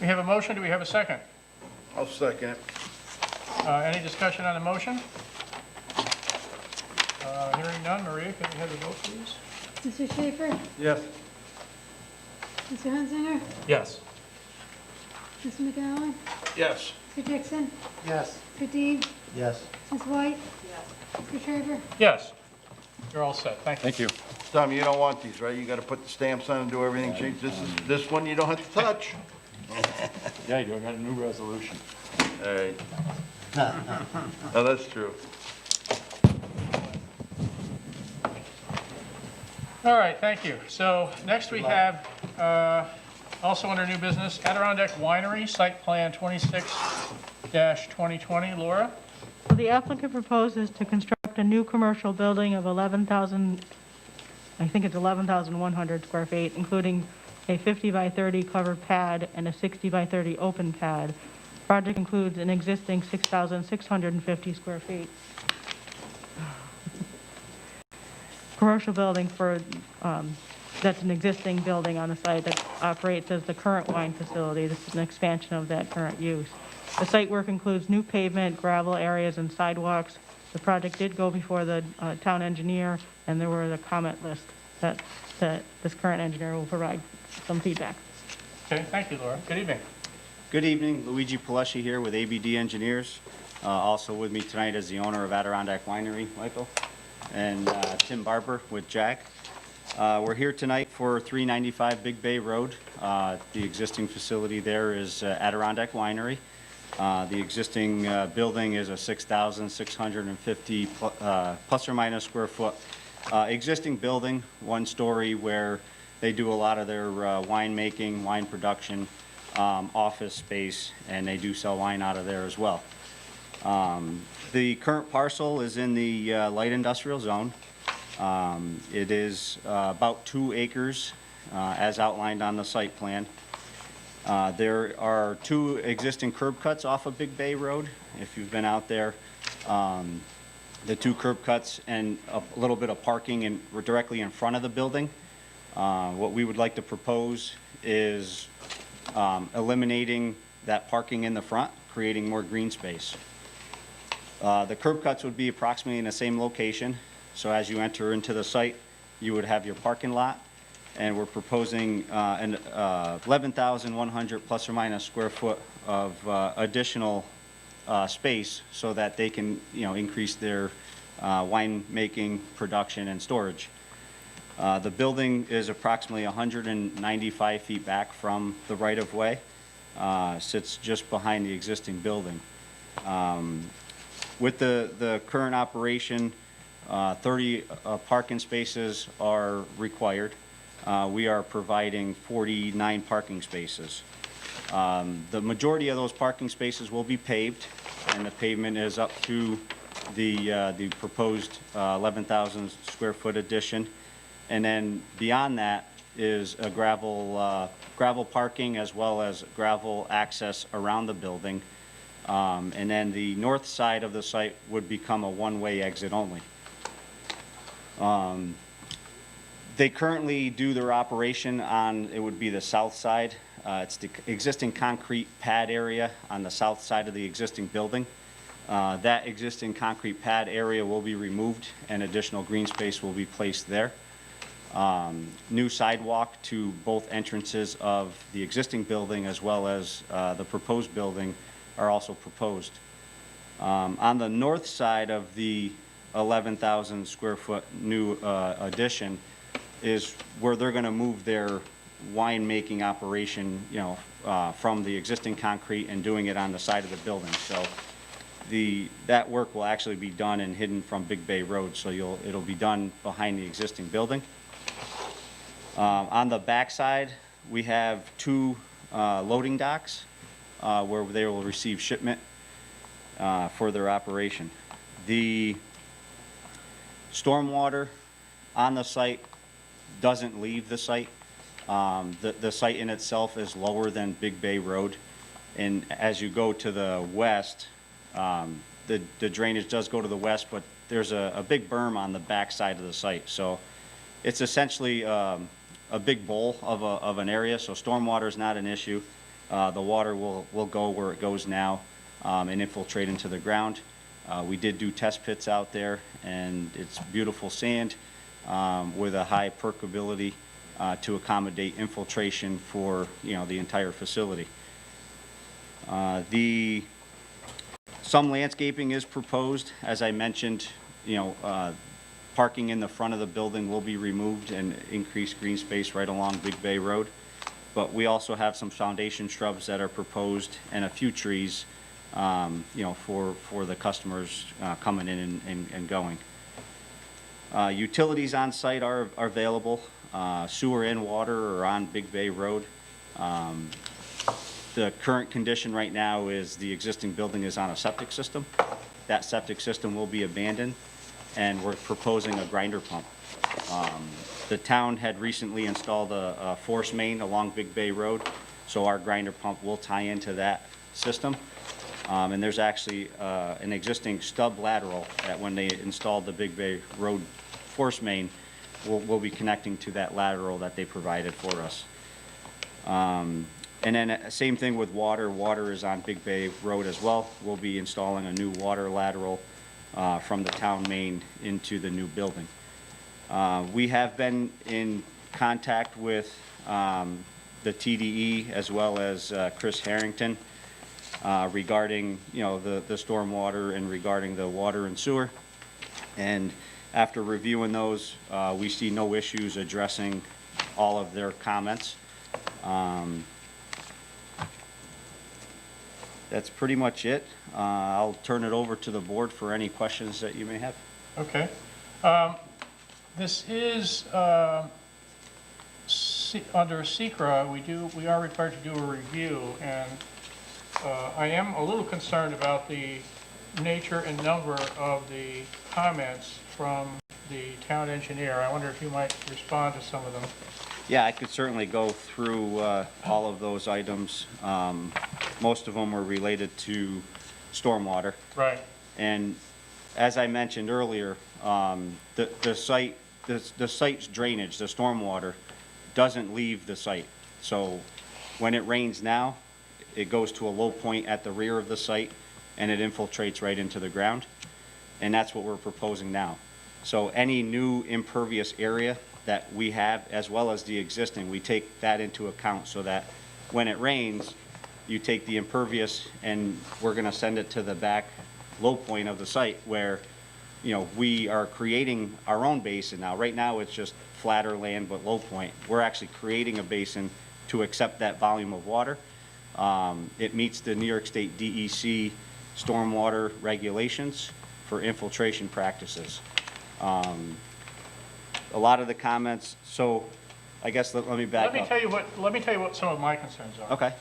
We have a motion, do we have a second? I'll second it. Any discussion on the motion? Hearing none, Maria, can we have the vote, please? Mr. Schaefer? Yes. Mr. Hunsinger? Yes. Mr. McGowan? Yes. Mr. Dixon? Yes. Mr. Deeb? Yes. Ms. White? Yes. Mr. Traver? Yes. You're all set, thank you. Thank you. Tom, you don't want these, right? You got to put the stamps on and do everything, change. This one you don't have to touch. Yeah, you do. I got a new resolution. All right. Oh, that's true. All right, thank you. So next we have, also under new business, Adirondack Winery, site plan 26-2020. Laura? So the applicant proposes to construct a new commercial building of 11,000, I think it's 11,100 square feet, including a 50 by 30 covered pad and a 60 by 30 open pad. Project includes an existing 6,650 square feet. Commercial building for, that's an existing building on the site that operates as the current wine facility. This is an expansion of that current use. The site work includes new pavement, gravel areas, and sidewalks. The project did go before the town engineer, and there were a comment list that this current engineer will provide some feedback. Okay, thank you, Laura. Good evening. Good evening, Luigi Palesci here with ABD Engineers. Also with me tonight is the owner of Adirondack Winery, Michael, and Tim Barber with Jack. We're here tonight for 395 Big Bay Road. The existing facility there is Adirondack Winery. The existing building is a 6,650 plus or minus square foot existing building, 1 story, where they do a lot of their wine making, wine production, office space, and they do sell wine out of there as well. The current parcel is in the light industrial zone. It is about 2 acres as outlined on the site plan. There are 2 existing curb cuts off of Big Bay Road, if you've been out there. The 2 curb cuts and a little bit of parking directly in front of the building. What we would like to propose is eliminating that parking in the front, creating more green space. The curb cuts would be approximately in the same location. So as you enter into the site, you would have your parking lot, and we're proposing an 11,100 plus or minus square foot of additional space so that they can, increase their wine making, production, and storage. The building is approximately 195 feet back from the right-of-way, sits just behind the existing building. With the current operation, 30 parking spaces are required. We are providing 49 parking spaces. The majority of those parking spaces will be paved, and the pavement is up to the proposed 11,000 square foot addition. And then beyond that, is a gravel parking as well as gravel access around the building. And then the north side of the site would become a one-way exit only. They currently do their operation on, it would be the south side. It's the existing concrete pad area on the south side of the existing building. That existing concrete pad area will be removed and additional green space will be placed there. New sidewalk to both entrances of the existing building as well as the proposed building are also proposed. On the north side of the 11,000 square foot new addition is where they're going to move their winemaking operation, from the existing concrete and doing it on the side of the building. So that work will actually be done and hidden from Big Bay Road, so it'll be done behind the existing building. On the back side, we have two loading docks where they will receive shipment for their operation. The stormwater on the site doesn't leave the site. The site in itself is lower than Big Bay Road, and as you go to the west, the drainage does go to the west, but there's a big berm on the back side of the site. So it's essentially a big bowl of an area, so stormwater is not an issue. The water will go where it goes now and infiltrate into the ground. We did do test pits out there, and it's beautiful sand with a high percolability to accommodate infiltration for the entire facility. Some landscaping is proposed. As I mentioned, parking in the front of the building will be removed and increase green space right along Big Bay Road. But we also have some foundation shrubs that are proposed and a few trees, for the customers coming in and going. Utilities on site are available. Sewer and water are on Big Bay Road. The current condition right now is the existing building is on a septic system. That septic system will be abandoned, and we're proposing a grinder pump. The town had recently installed a force main along Big Bay Road, so our grinder pump will tie into that system. And there's actually an existing stub lateral that when they installed the Big Bay Road force main, we'll be connecting to that lateral that they provided for us. And then same thing with water. Water is on Big Bay Road as well. We'll be installing a new water lateral from the town main into the new building. We have been in contact with the TDE as well as Chris Harrington regarding the stormwater and regarding the water and sewer. And after reviewing those, we see no issues addressing all of their comments. That's pretty much it. I'll turn it over to the board for any questions that you may have. Okay. This is under SECRA. We are required to do a review, and I am a little concerned about the nature and number of the comments from the town engineer. I wonder if you might respond to some of them. Yeah, I could certainly go through all of those items. Most of them were related to stormwater. Right. And as I mentioned earlier, the site's drainage, the stormwater, doesn't leave the site. So when it rains now, it goes to a low point at the rear of the site and it infiltrates right into the ground. And that's what we're proposing now. So any new impervious area that we have, as well as the existing, we take that into account so that when it rains, you take the impervious and we're gonna send it to the back low point of the site where, we are creating our own basin now. Right now, it's just flatter land but low point. We're actually creating a basin to accept that volume of water. It meets the New York State DEC stormwater regulations for infiltration practices. A lot of the comments, so I guess let me back up. Let me tell you what some of my concerns are. Okay.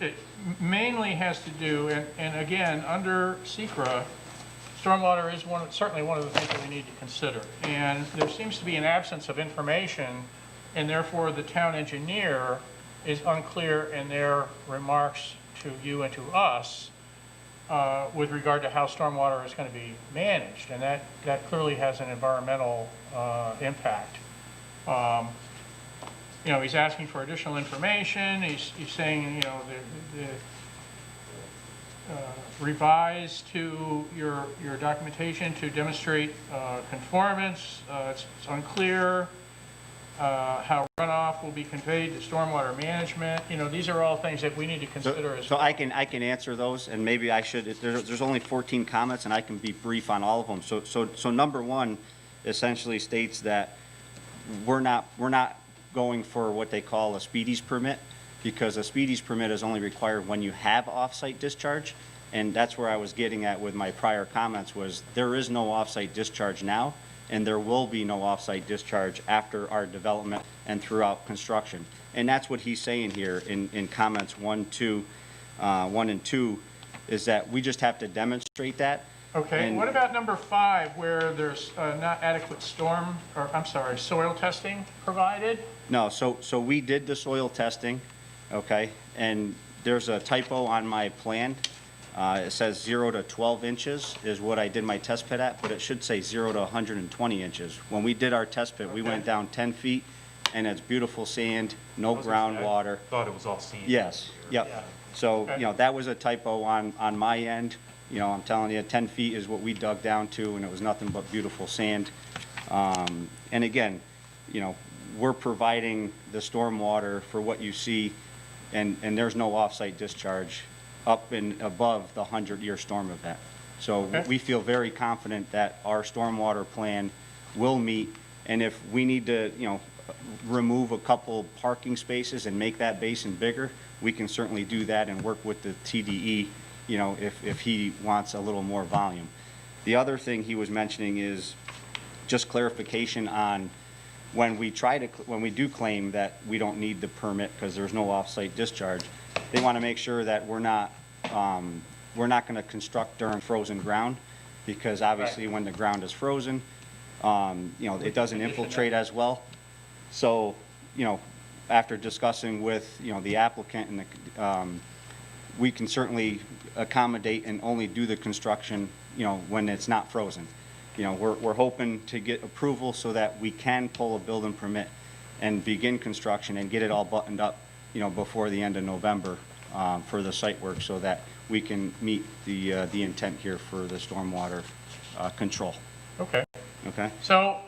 It mainly has to do, and again, under SECRA, stormwater is certainly one of the things that we need to consider. And there seems to be an absence of information and therefore the town engineer is unclear in their remarks to you and to us with regard to how stormwater is going to be managed, and that clearly has an environmental impact. You know, he's asking for additional information. He's saying, you know, revise to your documentation to demonstrate conformance. It's unclear how runoff will be conveyed to stormwater management. You know, these are all things that we need to consider as So well. I can answer those, and maybe I should, there's only 14 comments, and I can be brief on all of them. So number one essentially states that we're not going for what they call a speedies permit, because a speedies permit is only required when you have off-site discharge, and that's where I was getting at with my prior comments, was there is no off-site discharge now, and there will be no off-site discharge after our development and throughout construction. And that's what he's saying here in comments 1 and 2, is that we just have to demonstrate that. Okay, And- what about number 5, where there's not adequate soil testing provided? No, so we did the soil testing, okay? And there's a typo on my plan. It says 0 to 12 inches is what I did my test pit at, but it should say 0 to 120 inches. When we did our test pit, we went down 10 feet, and it's beautiful sand, no groundwater. Thought it was all sand. Yes, yep. Yeah. So, Okay. you know, that was a typo on my end. You know, I'm telling you, 10 feet is what we dug down to, and it was nothing but beautiful sand. And again, you know, we're providing the stormwater for what you see, and there's no off-site discharge up and above the 100-year storm event. So Okay. we feel very confident that our stormwater plan will meet, and if we need to, you know, remove a couple parking spaces and make that basin bigger, we can certainly do that and work with the TDE, you know, if he wants a little more volume. The other thing he was mentioning is just clarification on when we do claim that we don't need the permit because there's no off-site discharge, they want to make sure that we're not going to construct during frozen ground, because obviously when the ground is frozen, you know, it doesn't infiltrate as well. So, you know, after discussing with, you know, the applicant and we can certainly accommodate and only do the construction, you know, when it's not frozen. You know, we're hoping to get approval so that we can pull a building permit and begin construction and get it all buttoned up, you know, before the end of November for the site work, so that we can meet the intent here for the stormwater control. Okay. Okay? So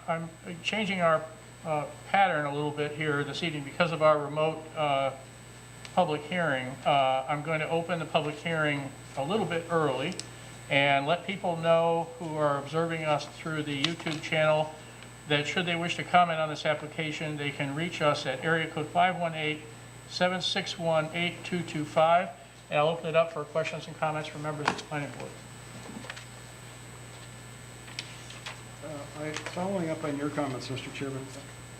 I'm changing our pattern a little bit here this evening because of our remote public hearing. I'm going to open the public hearing a little bit early and let people know who are observing us through the YouTube channel that should they wish to comment on this application, they can reach us at area code 518-761-8225, and I'll open it up for questions and comments from members of the planning board. Following up on your comments, Mr. Chairman,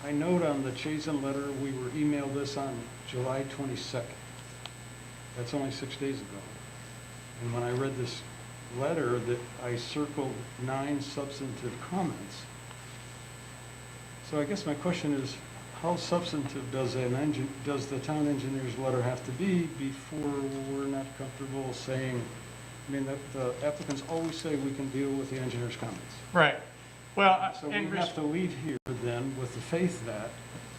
I note on the Chazen letter, we were emailed this on July 22nd. That's only 6 days ago. And when I read this letter, that I circled 9 substantive comments. So I guess my question is, how substantive does the town engineer's letter have to be before we're not comfortable saying, I mean, the applicants always say we can deal with the engineer's comments. Right. Well, So we have to leave here then with the faith that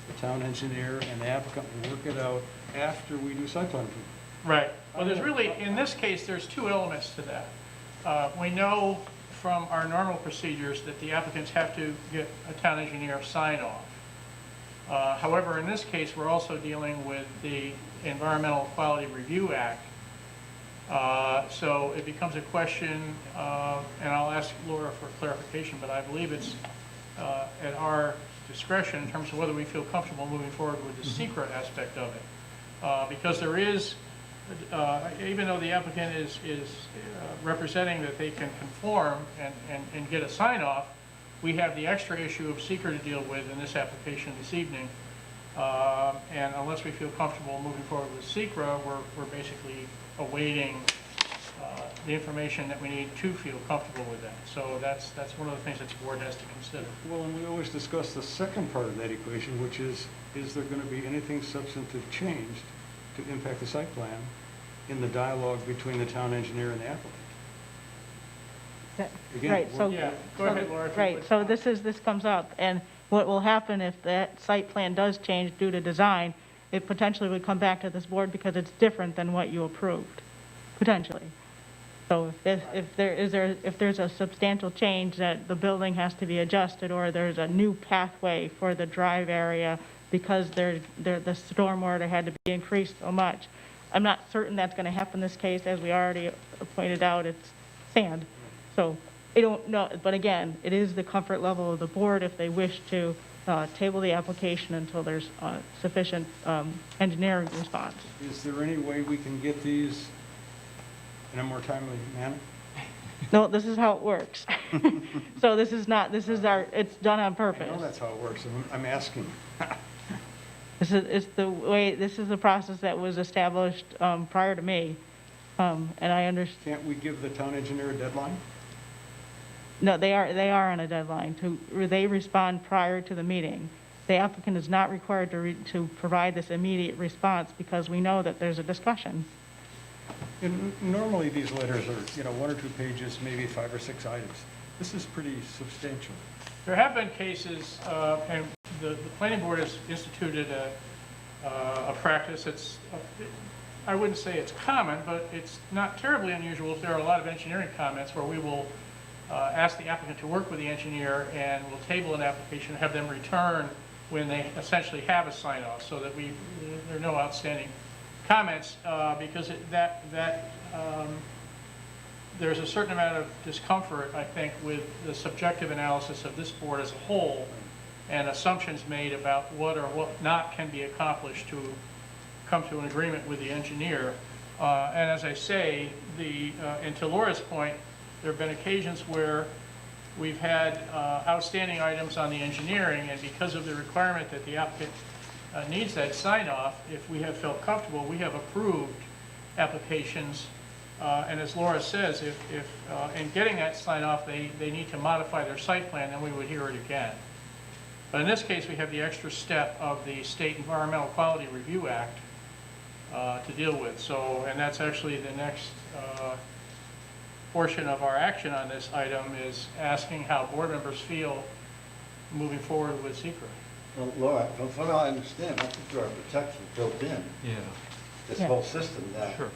the town engineer and the applicant will work it out after we do site plan approval. right. Well, there's really, in this case, there's 2 elements to that. We know from our normal procedures that the applicants have to get a town engineer sign off. However, in this case, we're also dealing with the Environmental Quality Review Act. So it becomes a question, and I'll ask Laura for clarification, but I believe it's at our discretion in terms of whether we feel comfortable moving forward with the secret aspect of it. Because there is, even though the applicant is representing that they can conform and get a sign off, we have the extra issue of secret to deal with in this application this evening. And unless we feel comfortable moving forward with secret, we're basically awaiting the information that we need to feel comfortable with that. So that's one of the things that the board has to consider. Well, and we always discuss the second part of that equation, which is there going to be anything substantive changed to impact the site plan in the dialogue between the town engineer and the applicant? Again, Right, so. Yeah, go ahead, Laura, if you Right, would. so this comes up, and what will happen if that site plan does change due to design, it potentially would come back to this board because it's different than what you approved, potentially. So if there's a substantial change that the building has to be adjusted, or there's a new pathway for the drive area because the stormwater had to be increased so much, I'm not certain that's going to happen in this case. As we already pointed out, it's sand. So I don't know, but again, it is the comfort level of the board if they wish to table the application until there's sufficient engineering response. Is there any way we can get these in a more timely manner? No, this is how it works. So this is it's done on I purpose. know that's how it works, and I'm asking. This is the process that was established prior to me, and I understand. Can't we give the town engineer a deadline? No, they are on a deadline they respond prior to the meeting. The applicant is not required to provide this immediate response because we know that there's a discussion. And normally these letters are, 1 or 2 pages, maybe 5 or 6 items. This is pretty substantial. There have been cases, and the planning board has instituted a practice. I wouldn't say it's common, but it's not terribly unusual if there are a lot of engineering comments where we will ask the applicant to work with the engineer, and we'll table an application and have them return when they essentially have a sign-off, so that there are no outstanding comments, because there's a certain amount of discomfort, I think, with the subjective analysis of this board as a whole, and assumptions made about what or what not can be accomplished to come to an agreement with the engineer. And as I say, and to Laura's point, there have been occasions where we've had outstanding items on the engineering, and because of the requirement that the applicant needs that sign-off, if we have felt comfortable, we have approved applications. And as Laura says, if in getting that sign-off, they need to modify their site plan, then we would hear it again. But in this case, we have the extra step of the State Environmental Quality Review Act to deal with. So, and that's actually the next portion of our action on this item, is asking how board members feel moving forward with secret. Well, Laura, from what I understand, I think there are protections built in. Yeah. This whole system that Sure.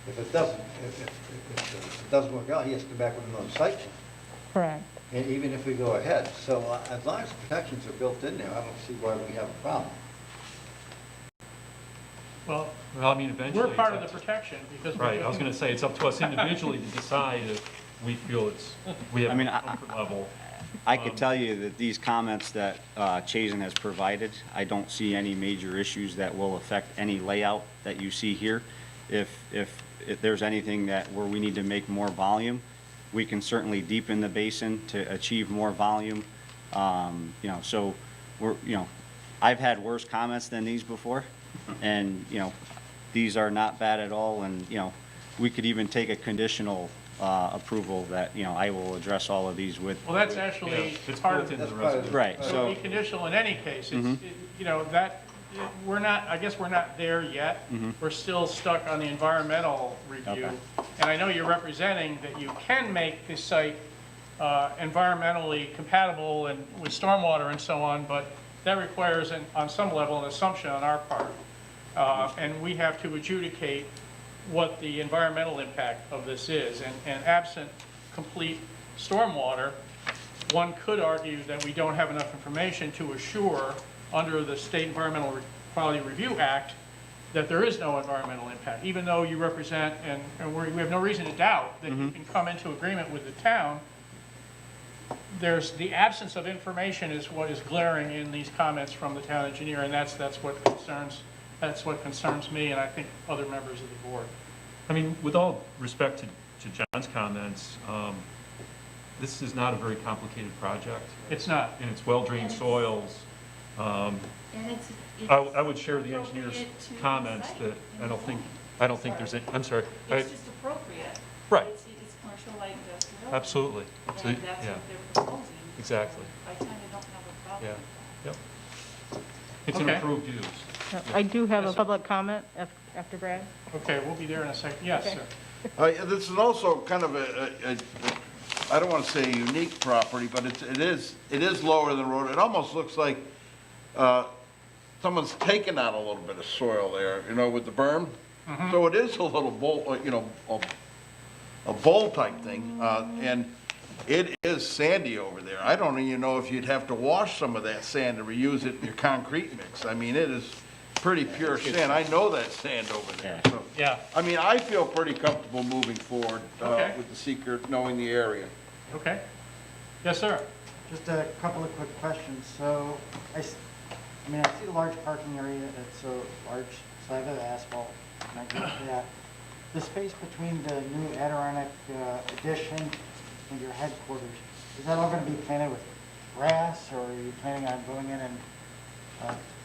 if it doesn't work out, he has to come back with another site plan. Correct. And even if we go ahead. So as long as the protections are built in there, I don't see why we have a problem. Well, I mean, eventually. we're part of it's the up to- protection because. Right, I was going to say, it's up to us individually to decide if we feel we have I mean, a comfort level. I could tell you that these comments that Chazen has provided, I don't see any major issues that will affect any layout that you see here. If there's anything where we need to make more volume, we can certainly deepen the basin to achieve more volume. So I've had worse comments than these before, and these are not bad at all. And we could even take a conditional approval that I will address all of these with. Well, that's actually part of it. the resolution. Right, So so. it'll be conditional in any case. I guess we're not there yet. We're still stuck on the environmental review. Okay. And I know you're representing that you can make this site environmentally compatible and with stormwater and so on, but that requires, on some level, an assumption on our part. And we have to adjudicate what the environmental impact of this is. And absent complete stormwater, one could argue that we don't have enough information to assure, under the State Environmental Quality Review Act, that there is no environmental impact, even though you represent, and we have no reason to doubt that you can come into agreement with the town. There's the absence of information is what is glaring in these comments from the town engineer, and that's what concerns me, and I think other members of the board. I mean, with all respect to John's comments, this is not a very complicated project. It's not. And it's well-drained soils. And I would share the engineer's appropriate to the comments site. that I don't think there's any, I'm sorry. It's just appropriate. Right. It's commercial light industrial. Absolutely. So, And that's yeah, what they're proposing. exactly. So I kind of don't have a problem. Yeah, yep. It's an Okay. approved use. I do have a Yes, sir. public comment after Brad. Okay, we'll be there in a second. Yes, Okay. sir. This is also kind of I don't want to say a unique property, but it is lower than the road. It almost looks like someone's taken out a little bit of soil there, with the berm. So it is a little bowl, a bowl type thing, and it is sandy over there. I don't even know if you'd have to wash some of that sand to reuse it in your concrete mix. I mean, it is pretty pure sand. I know that sand over there. So, Yeah, I mean, I feel pretty comfortable moving forward Okay. with the seeker, knowing the area. okay. Yes, sir. Just a couple of quick questions. So, I mean, I see a large parking area, it's a large slab of asphalt, and I get that. The space between the new Adirondack addition and your headquarters, is that all going to be planted with grass, or are you planning on going in and,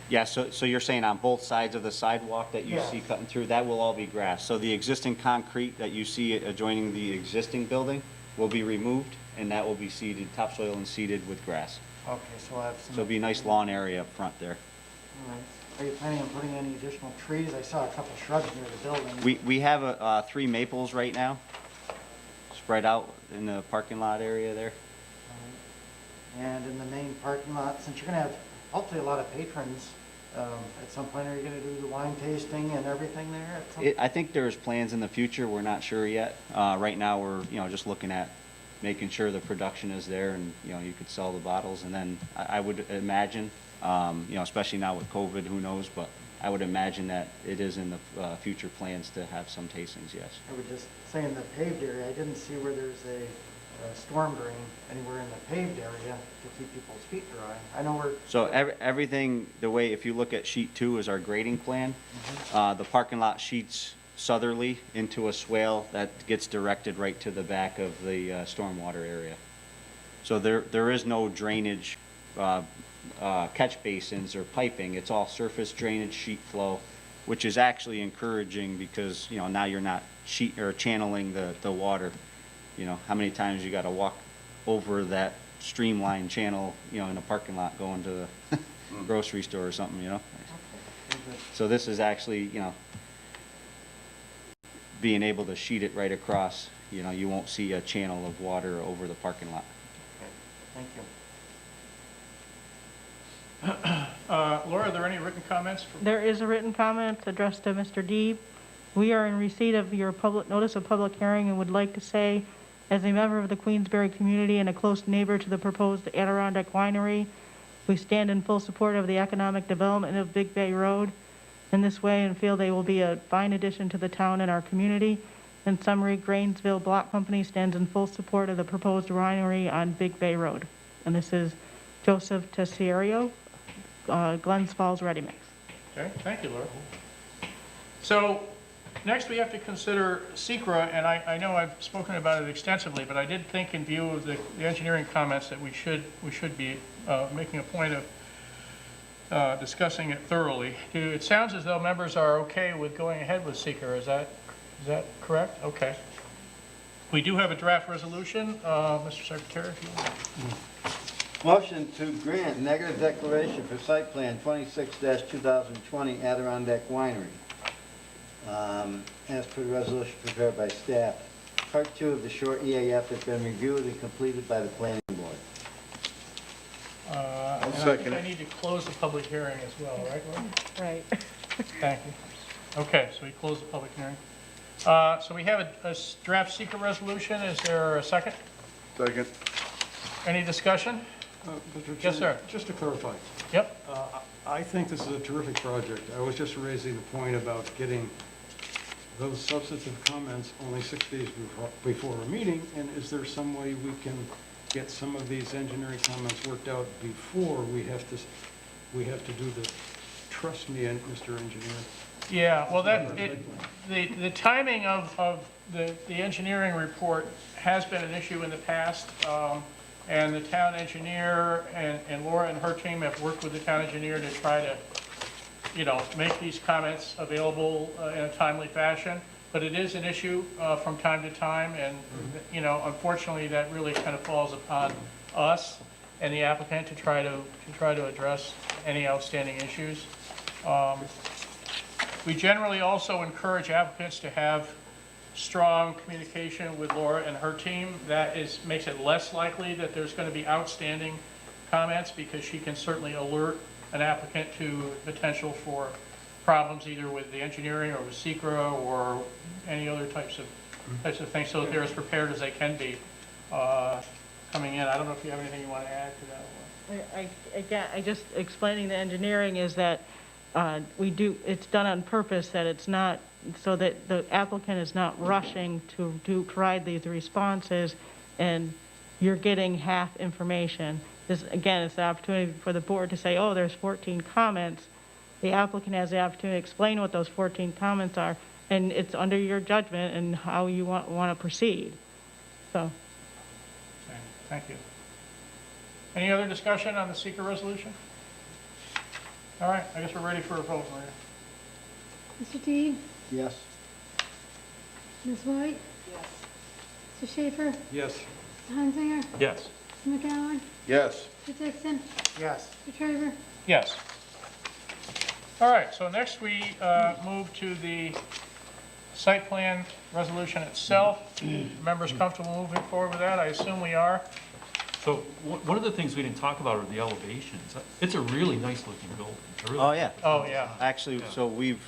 Yeah, so you're saying on both sides of the sidewalk that you Yeah. see cutting through, that will all be grass? So the existing concrete that you see adjoining the existing building will be removed, and that will be seeded, topsoil and seeded with grass. okay, so I'll have some. So it'll be a nice lawn area up front there. All right. Are you planning on putting any additional trees? I saw a couple shrubs near the building. We have 3 maples right now, spread out in the parking lot area there. And in the main parking lot, since you're going to have hopefully a lot of patrons, at some point, are you going to do the wine tasting and everything there? At some- I think there's plans in the future, we're not sure yet. Right now, we're, just looking at making sure the production is there and, you could sell the bottles. And then I would imagine, especially now with COVID, who knows, but I would imagine that it is in the future plans to have some tastings, yes. I would just say in the paved area, I didn't see where there's a storm drain anywhere in the paved area to keep people's feet dry. I know we're. So everything, the way, if you look at sheet 2 is our grading plan, the parking lot sheets southerly into a swale that gets directed right to the back of the stormwater area. So there is no drainage, catch basins or piping. It's all surface drainage sheet flow, which is actually encouraging because, now you're not channeling the water. How many times you got to walk over that streamlined channel, in a parking lot going to the grocery store or something, So this is actually, being able to sheet it right across, you won't see a channel of water over the parking lot. Thank you. Laura, are there any written comments? There is a written comment addressed to Mr. Deeb. We are in receipt of your notice of public hearing and would like to say, as a member of the Queensbury community and a close neighbor to the proposed Adirondack Winery, we stand in full support of the economic development of Big Bay Road in this way and feel they will be a fine addition to the town and our community. In summary, Grainsville Block Company stands in full support of the proposed winery on Big Bay Road. And this is Joseph Tessierio, Glens Falls Ready Mix. Okay, thank you, Laura. So, next we have to consider SECRA, and I know I've spoken about it extensively, but I did think in view of the engineering comments that we should be making a point of discussing it thoroughly. It sounds as though members are okay with going ahead with SECRA. Is that correct? Okay. We do have a draft resolution. Mr. Secretary, if you want. Motion to grant negative declaration for site plan 26-2020 Adirondack Winery. As per the resolution prepared by staff. Part 2 of the short EAF has been reviewed and completed by the planning board. And I second think I it. need to close the public hearing as well, right, Laura? Right. Thank you. Okay, so we close the public hearing. So we have a draft SECRA resolution. Is there a second? Second. Any discussion? Mr. Yes, sir. Just to clarify, Yep. I think this is a terrific project. I was just raising the point about getting those substantive comments only 6 days before a meeting, and is there some way we can get some of these engineering comments worked out before we have to do the, trust me, Mr. Engineer? Yeah, well, the timing of the engineering report has been an issue in the past, and the town engineer and Laura and her team have worked with the town engineer to try to, make these comments available in a timely fashion. but it is an issue from time to time, and, you know, unfortunately, that really kind of falls upon us and the applicant to try to address any outstanding issues. We generally also encourage applicants to have strong communication with Laura and her team. That makes it less likely that there's going to be outstanding comments, because she can certainly alert an applicant to potential for problems either with the engineering or with SECRA or any other types of things, so that they're as prepared as they can be coming in. I don't know if you have anything you want to add to that. Again, I just explaining the engineering is that it's done on purpose, that it's not, so that the applicant is not rushing to provide these responses, and you're getting half information. This, again, is the opportunity for the board to say, oh, there's 14 comments. The applicant has the opportunity to explain what those 14 comments are, and it's under your judgment and how you want to proceed. So. Thank you. Any other discussion on the seeker resolution? All right, I guess we're ready for a vote, Maria. Mr. Dean? Yes. Ms. White? Yes. Mr. Schaefer? Yes. Mr. Hunzinger? Yes. Mr. McGowan? Yes. Mr. Dixon? Yes. Mr. Traver? Yes. All right, so next we move to the site plan resolution itself. Members comfortable moving forward with that? I assume we are. So one of the things we didn't talk about are the elevations. It's a really nice looking building. Oh, yeah. Oh, yeah. Actually, so we've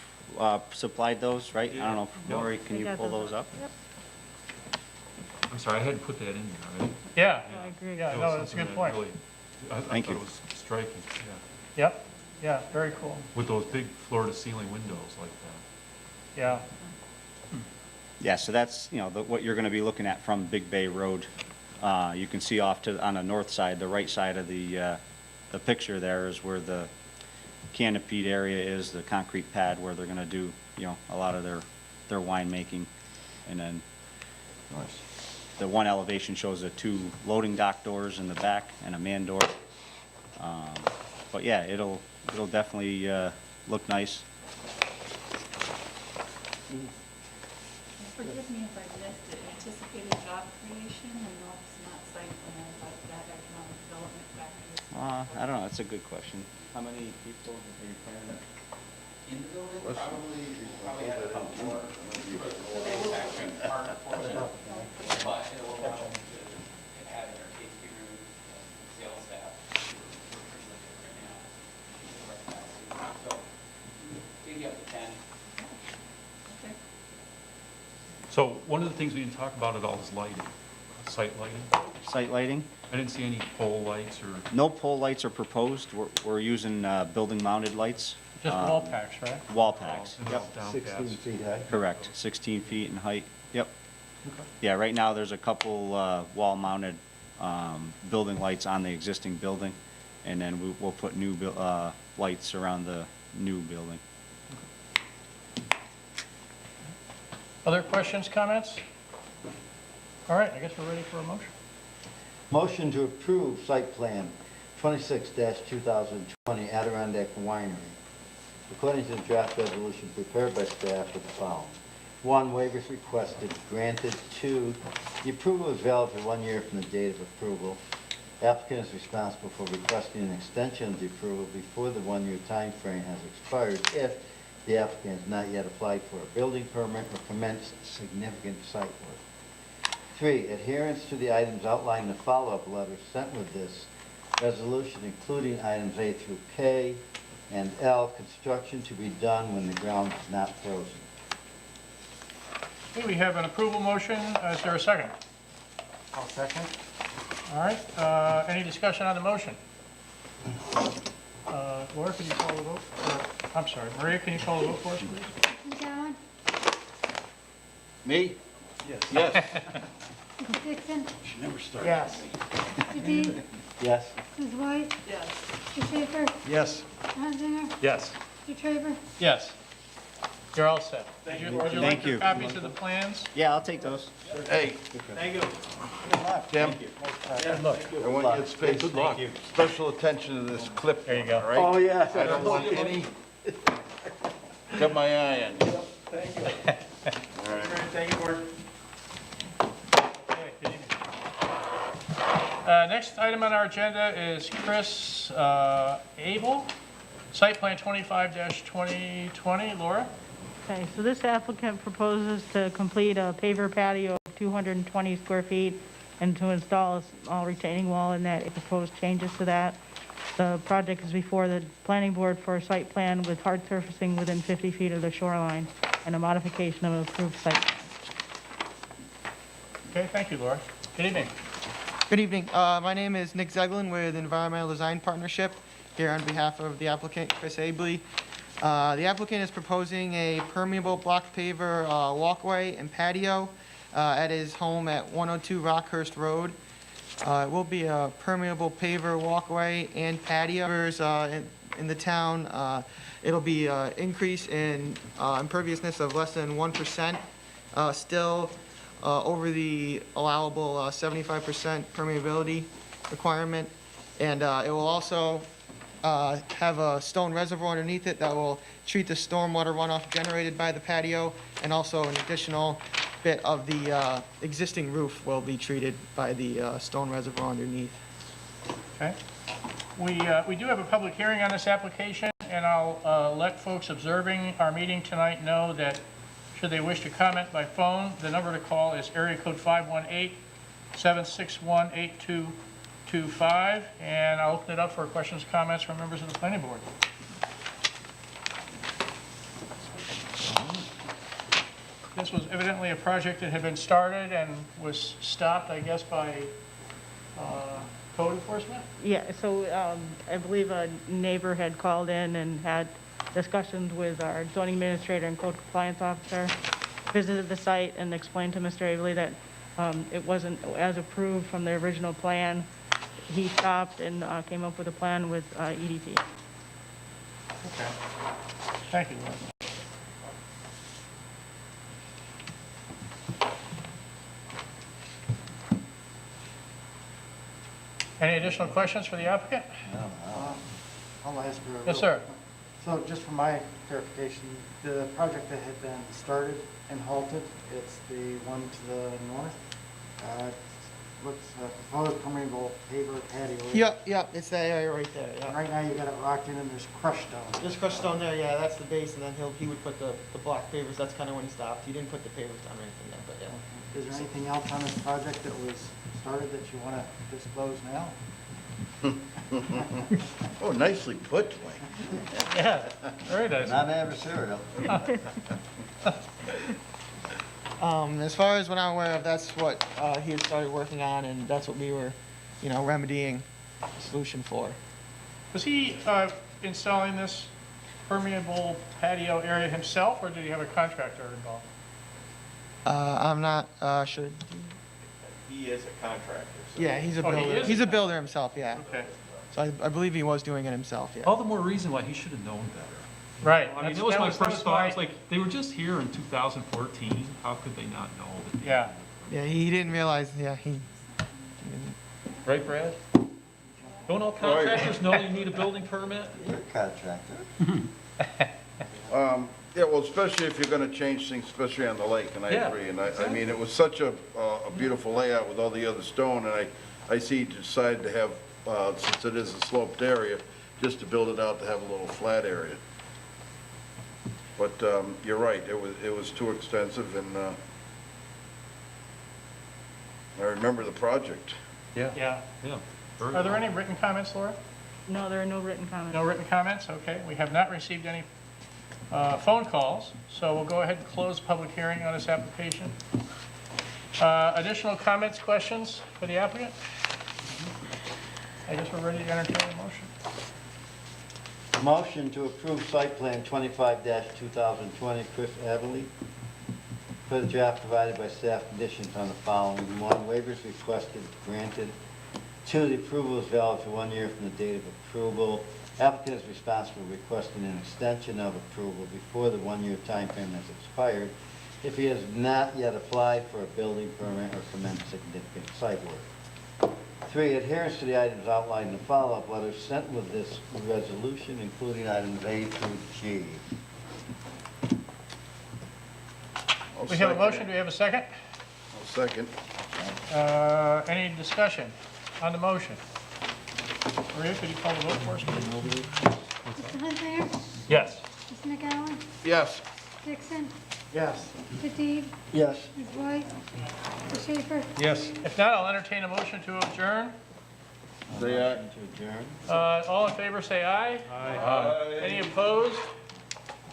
supplied those, right? I don't know, Lori, can you pull those up? Yep, I'm sorry, I hadn't put that in there, right? Yeah. I agree. Yeah, That no, was that's a something good that point. really- I Thank thought you. it was striking, yeah. Yep, yeah, very cool. With those big floor-to-ceiling windows like that. Yeah. Yeah, so that's, you know, what you're going to be looking at from Big Bay Road. You can see off on the north side, the right side of the picture there is where the canopied area is, the concrete pad where they're going to do, you know, a lot of their winemaking. And then the one elevation shows the 2 loading dock doors in the back and a man door. But yeah, it'll definitely look nice. Forgive me if I missed it, anticipated job creation, I know it's not site plan, but that economic development factor. I don't know, that's a good question. How many people are you planning to? In the building, probably have about 4. So they will have a partner for it, but it will allow them to have in their case room, sales staff, we're pretty limited right now. So maybe up to 10. Okay. So one of the things we didn't talk about at all is lighting, site lighting. Site lighting? I didn't see any pole lights or, No pole lights are proposed. We're using building-mounted lights. Just wall packs, right? Wall packs. and Yep. down 16 paths. feet high. Correct, 16 feet in height. Yep. Okay. Yeah, right now, there's a couple wall-mounted building lights on the existing building, and then we'll put new lights around the new building. Other questions, comments? All right, I guess we're ready for a motion. Motion to approve site plan 26-2020 Adirondack Winery, according to the draft resolution prepared by staff with the following. 1, waivers requested, granted. 2, the approval is valid for 1 year from the date of approval. Applicant is responsible for requesting an extension of the approval before the 1-year time frame has expired if the applicant has not yet applied for a building permit or commenced significant site work. 3, adherence to the items outlined in the follow-up letter sent with this resolution, including items A through K, and L, construction to be done when the ground is not frozen. Okay, we have an approval motion. Is there a second? I'll second. All right, any discussion on the motion? Laura, can you call the vote? I'm sorry, Maria, can you call the vote for us, please? McGowan? Me? Yes. Mr. Dixon? She never starts. Yes. Mr. Dean? Yes? Ms. White? Yes. Mr. Schaefer? Yes. Mr. Hunzinger? Yes. Mr. Traver? Yes. You're all set. Would you like Thank your you. copies of the plans? Yeah, I'll take those. Hey, Thank you. Tim, Good luck. I want you to pay Good luck. special attention to this clip. There you go. all right? Oh, yes. I don't want any, got my eye on you. All right. Next item on our agenda is Chris Abel, Site Plan 25-2020. Laura? Okay, so this applicant proposes to complete a paver patio of 220 square feet and to install a small retaining wall in that. It proposed changes to that. The project is before the planning board for a site plan with hard surfacing within 50 feet of the shoreline and a modification of an approved site plan. Okay, thank you, Laura. Good evening. Good evening. My name is Nick Zeglin with Environmental Design Partnership, here on behalf of the applicant, Chris Abley. The applicant is proposing a permeable block paver walkway and patio at his home at 102 Rockhurst Road. It will be a permeable paver walkway and patio. In the town, it'll be increase in imperviousness of less than 1%, still over the allowable 75% permeability requirement. And it will also have a stone reservoir underneath it that will treat the stormwater runoff generated by the patio, and also an additional bit of the existing roof will be treated by the stone reservoir underneath. Okay. We do have a public hearing on this application, and I'll let folks observing our meeting tonight know that should they wish to comment by phone, the number to call is area code 518-761-8225, and I'll open it up for questions, comments from members of the planning board. This was evidently a project that had been started and was stopped, I guess, by code enforcement? Yeah, so I believe a neighbor had called in and had discussions with our zoning administrator and code compliance officer, visited the site and explained to Mr. Avely that it wasn't as approved from the original plan. He stopped and came up with a plan with EDT. Okay. Thank you, Laura. Any additional questions for the applicant? I'll ask her. Yes, sir. So just for my clarification, the project that had been started and halted, it's the one to the north? What's proposed permeable paver patio? Yep, it's that area right there, yeah. Right now you got it rocked in and there's crushed stone. There's crushed stone there, yeah, that's the base, and then he would put the block pavers, that's kind of when he stopped. He didn't put the pavers down or anything yet, but yeah. Is there anything else on this project that was started that you want to disclose now? Oh, nicely put, Dwayne. Yeah, very nice. Not adversarial. As far as what I'm aware of, that's what he had started working on, and that's what we were, remedying a solution for. Was he installing this permeable patio area himself, or did he have a contractor involved? I'm not sure. He is a contractor. So. Yeah, he's a Oh, he builder. is? He's a builder himself, yeah. Okay. So I believe he was doing it himself, yeah. All the more reason why he should have known better. Right. I mean, that was my first thought. I was like, they were just here in 2014. How could they not know? That they Yeah. Yeah, he didn't realize, yeah, he Right, Brad? Don't all contractors know you need a building permit? You're a contractor. Yeah, well, especially if you're gonna change things, especially on the lake, and I Yeah, agree. And I exactly. mean, it was such a beautiful layout with all the other stone, and I see you decided to have, since it is a sloped area, just to build it out to have a little flat area. But you're right, it was too extensive, and I remember the project. Yeah. Yeah. Yeah. Very Are there well. any written comments, Laura? No, there are no written comments. No written comments? Okay. We have not received any phone calls, so we'll go ahead and close the public hearing on this application. Additional comments, questions for the applicant? I guess we're ready to entertain a motion. Motion to approve site plan 25-2020, Chris Abley. Per the draft provided by staff, conditions on the following. 1, waivers requested, granted. 2, the approval is valid for 1 year from the date of approval. Applicant is responsible for requesting an extension of approval before the 1-year time frame has expired if he has not yet applied for a building permit or commenced significant site work. 3, adherence to the items outlined in the follow-up letter sent with this resolution, including items A through G. I'll We have a second motion. it. Do we have a second? I'll second. Any discussion? on the motion? Maria, could you call the vote for us, please? Mr. Hunsinger? Yes. Mr. McGowan? Yes. Dixon? Yes. Mr. Deeb? Yes. Ms. White? Mr. Schaefer? Yes. If not, I'll entertain a motion to adjourn. Say aye. Motion to adjourn. All in favor, say aye. Aye. Any opposed?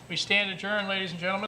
We stand adjourned, ladies and gentlemen.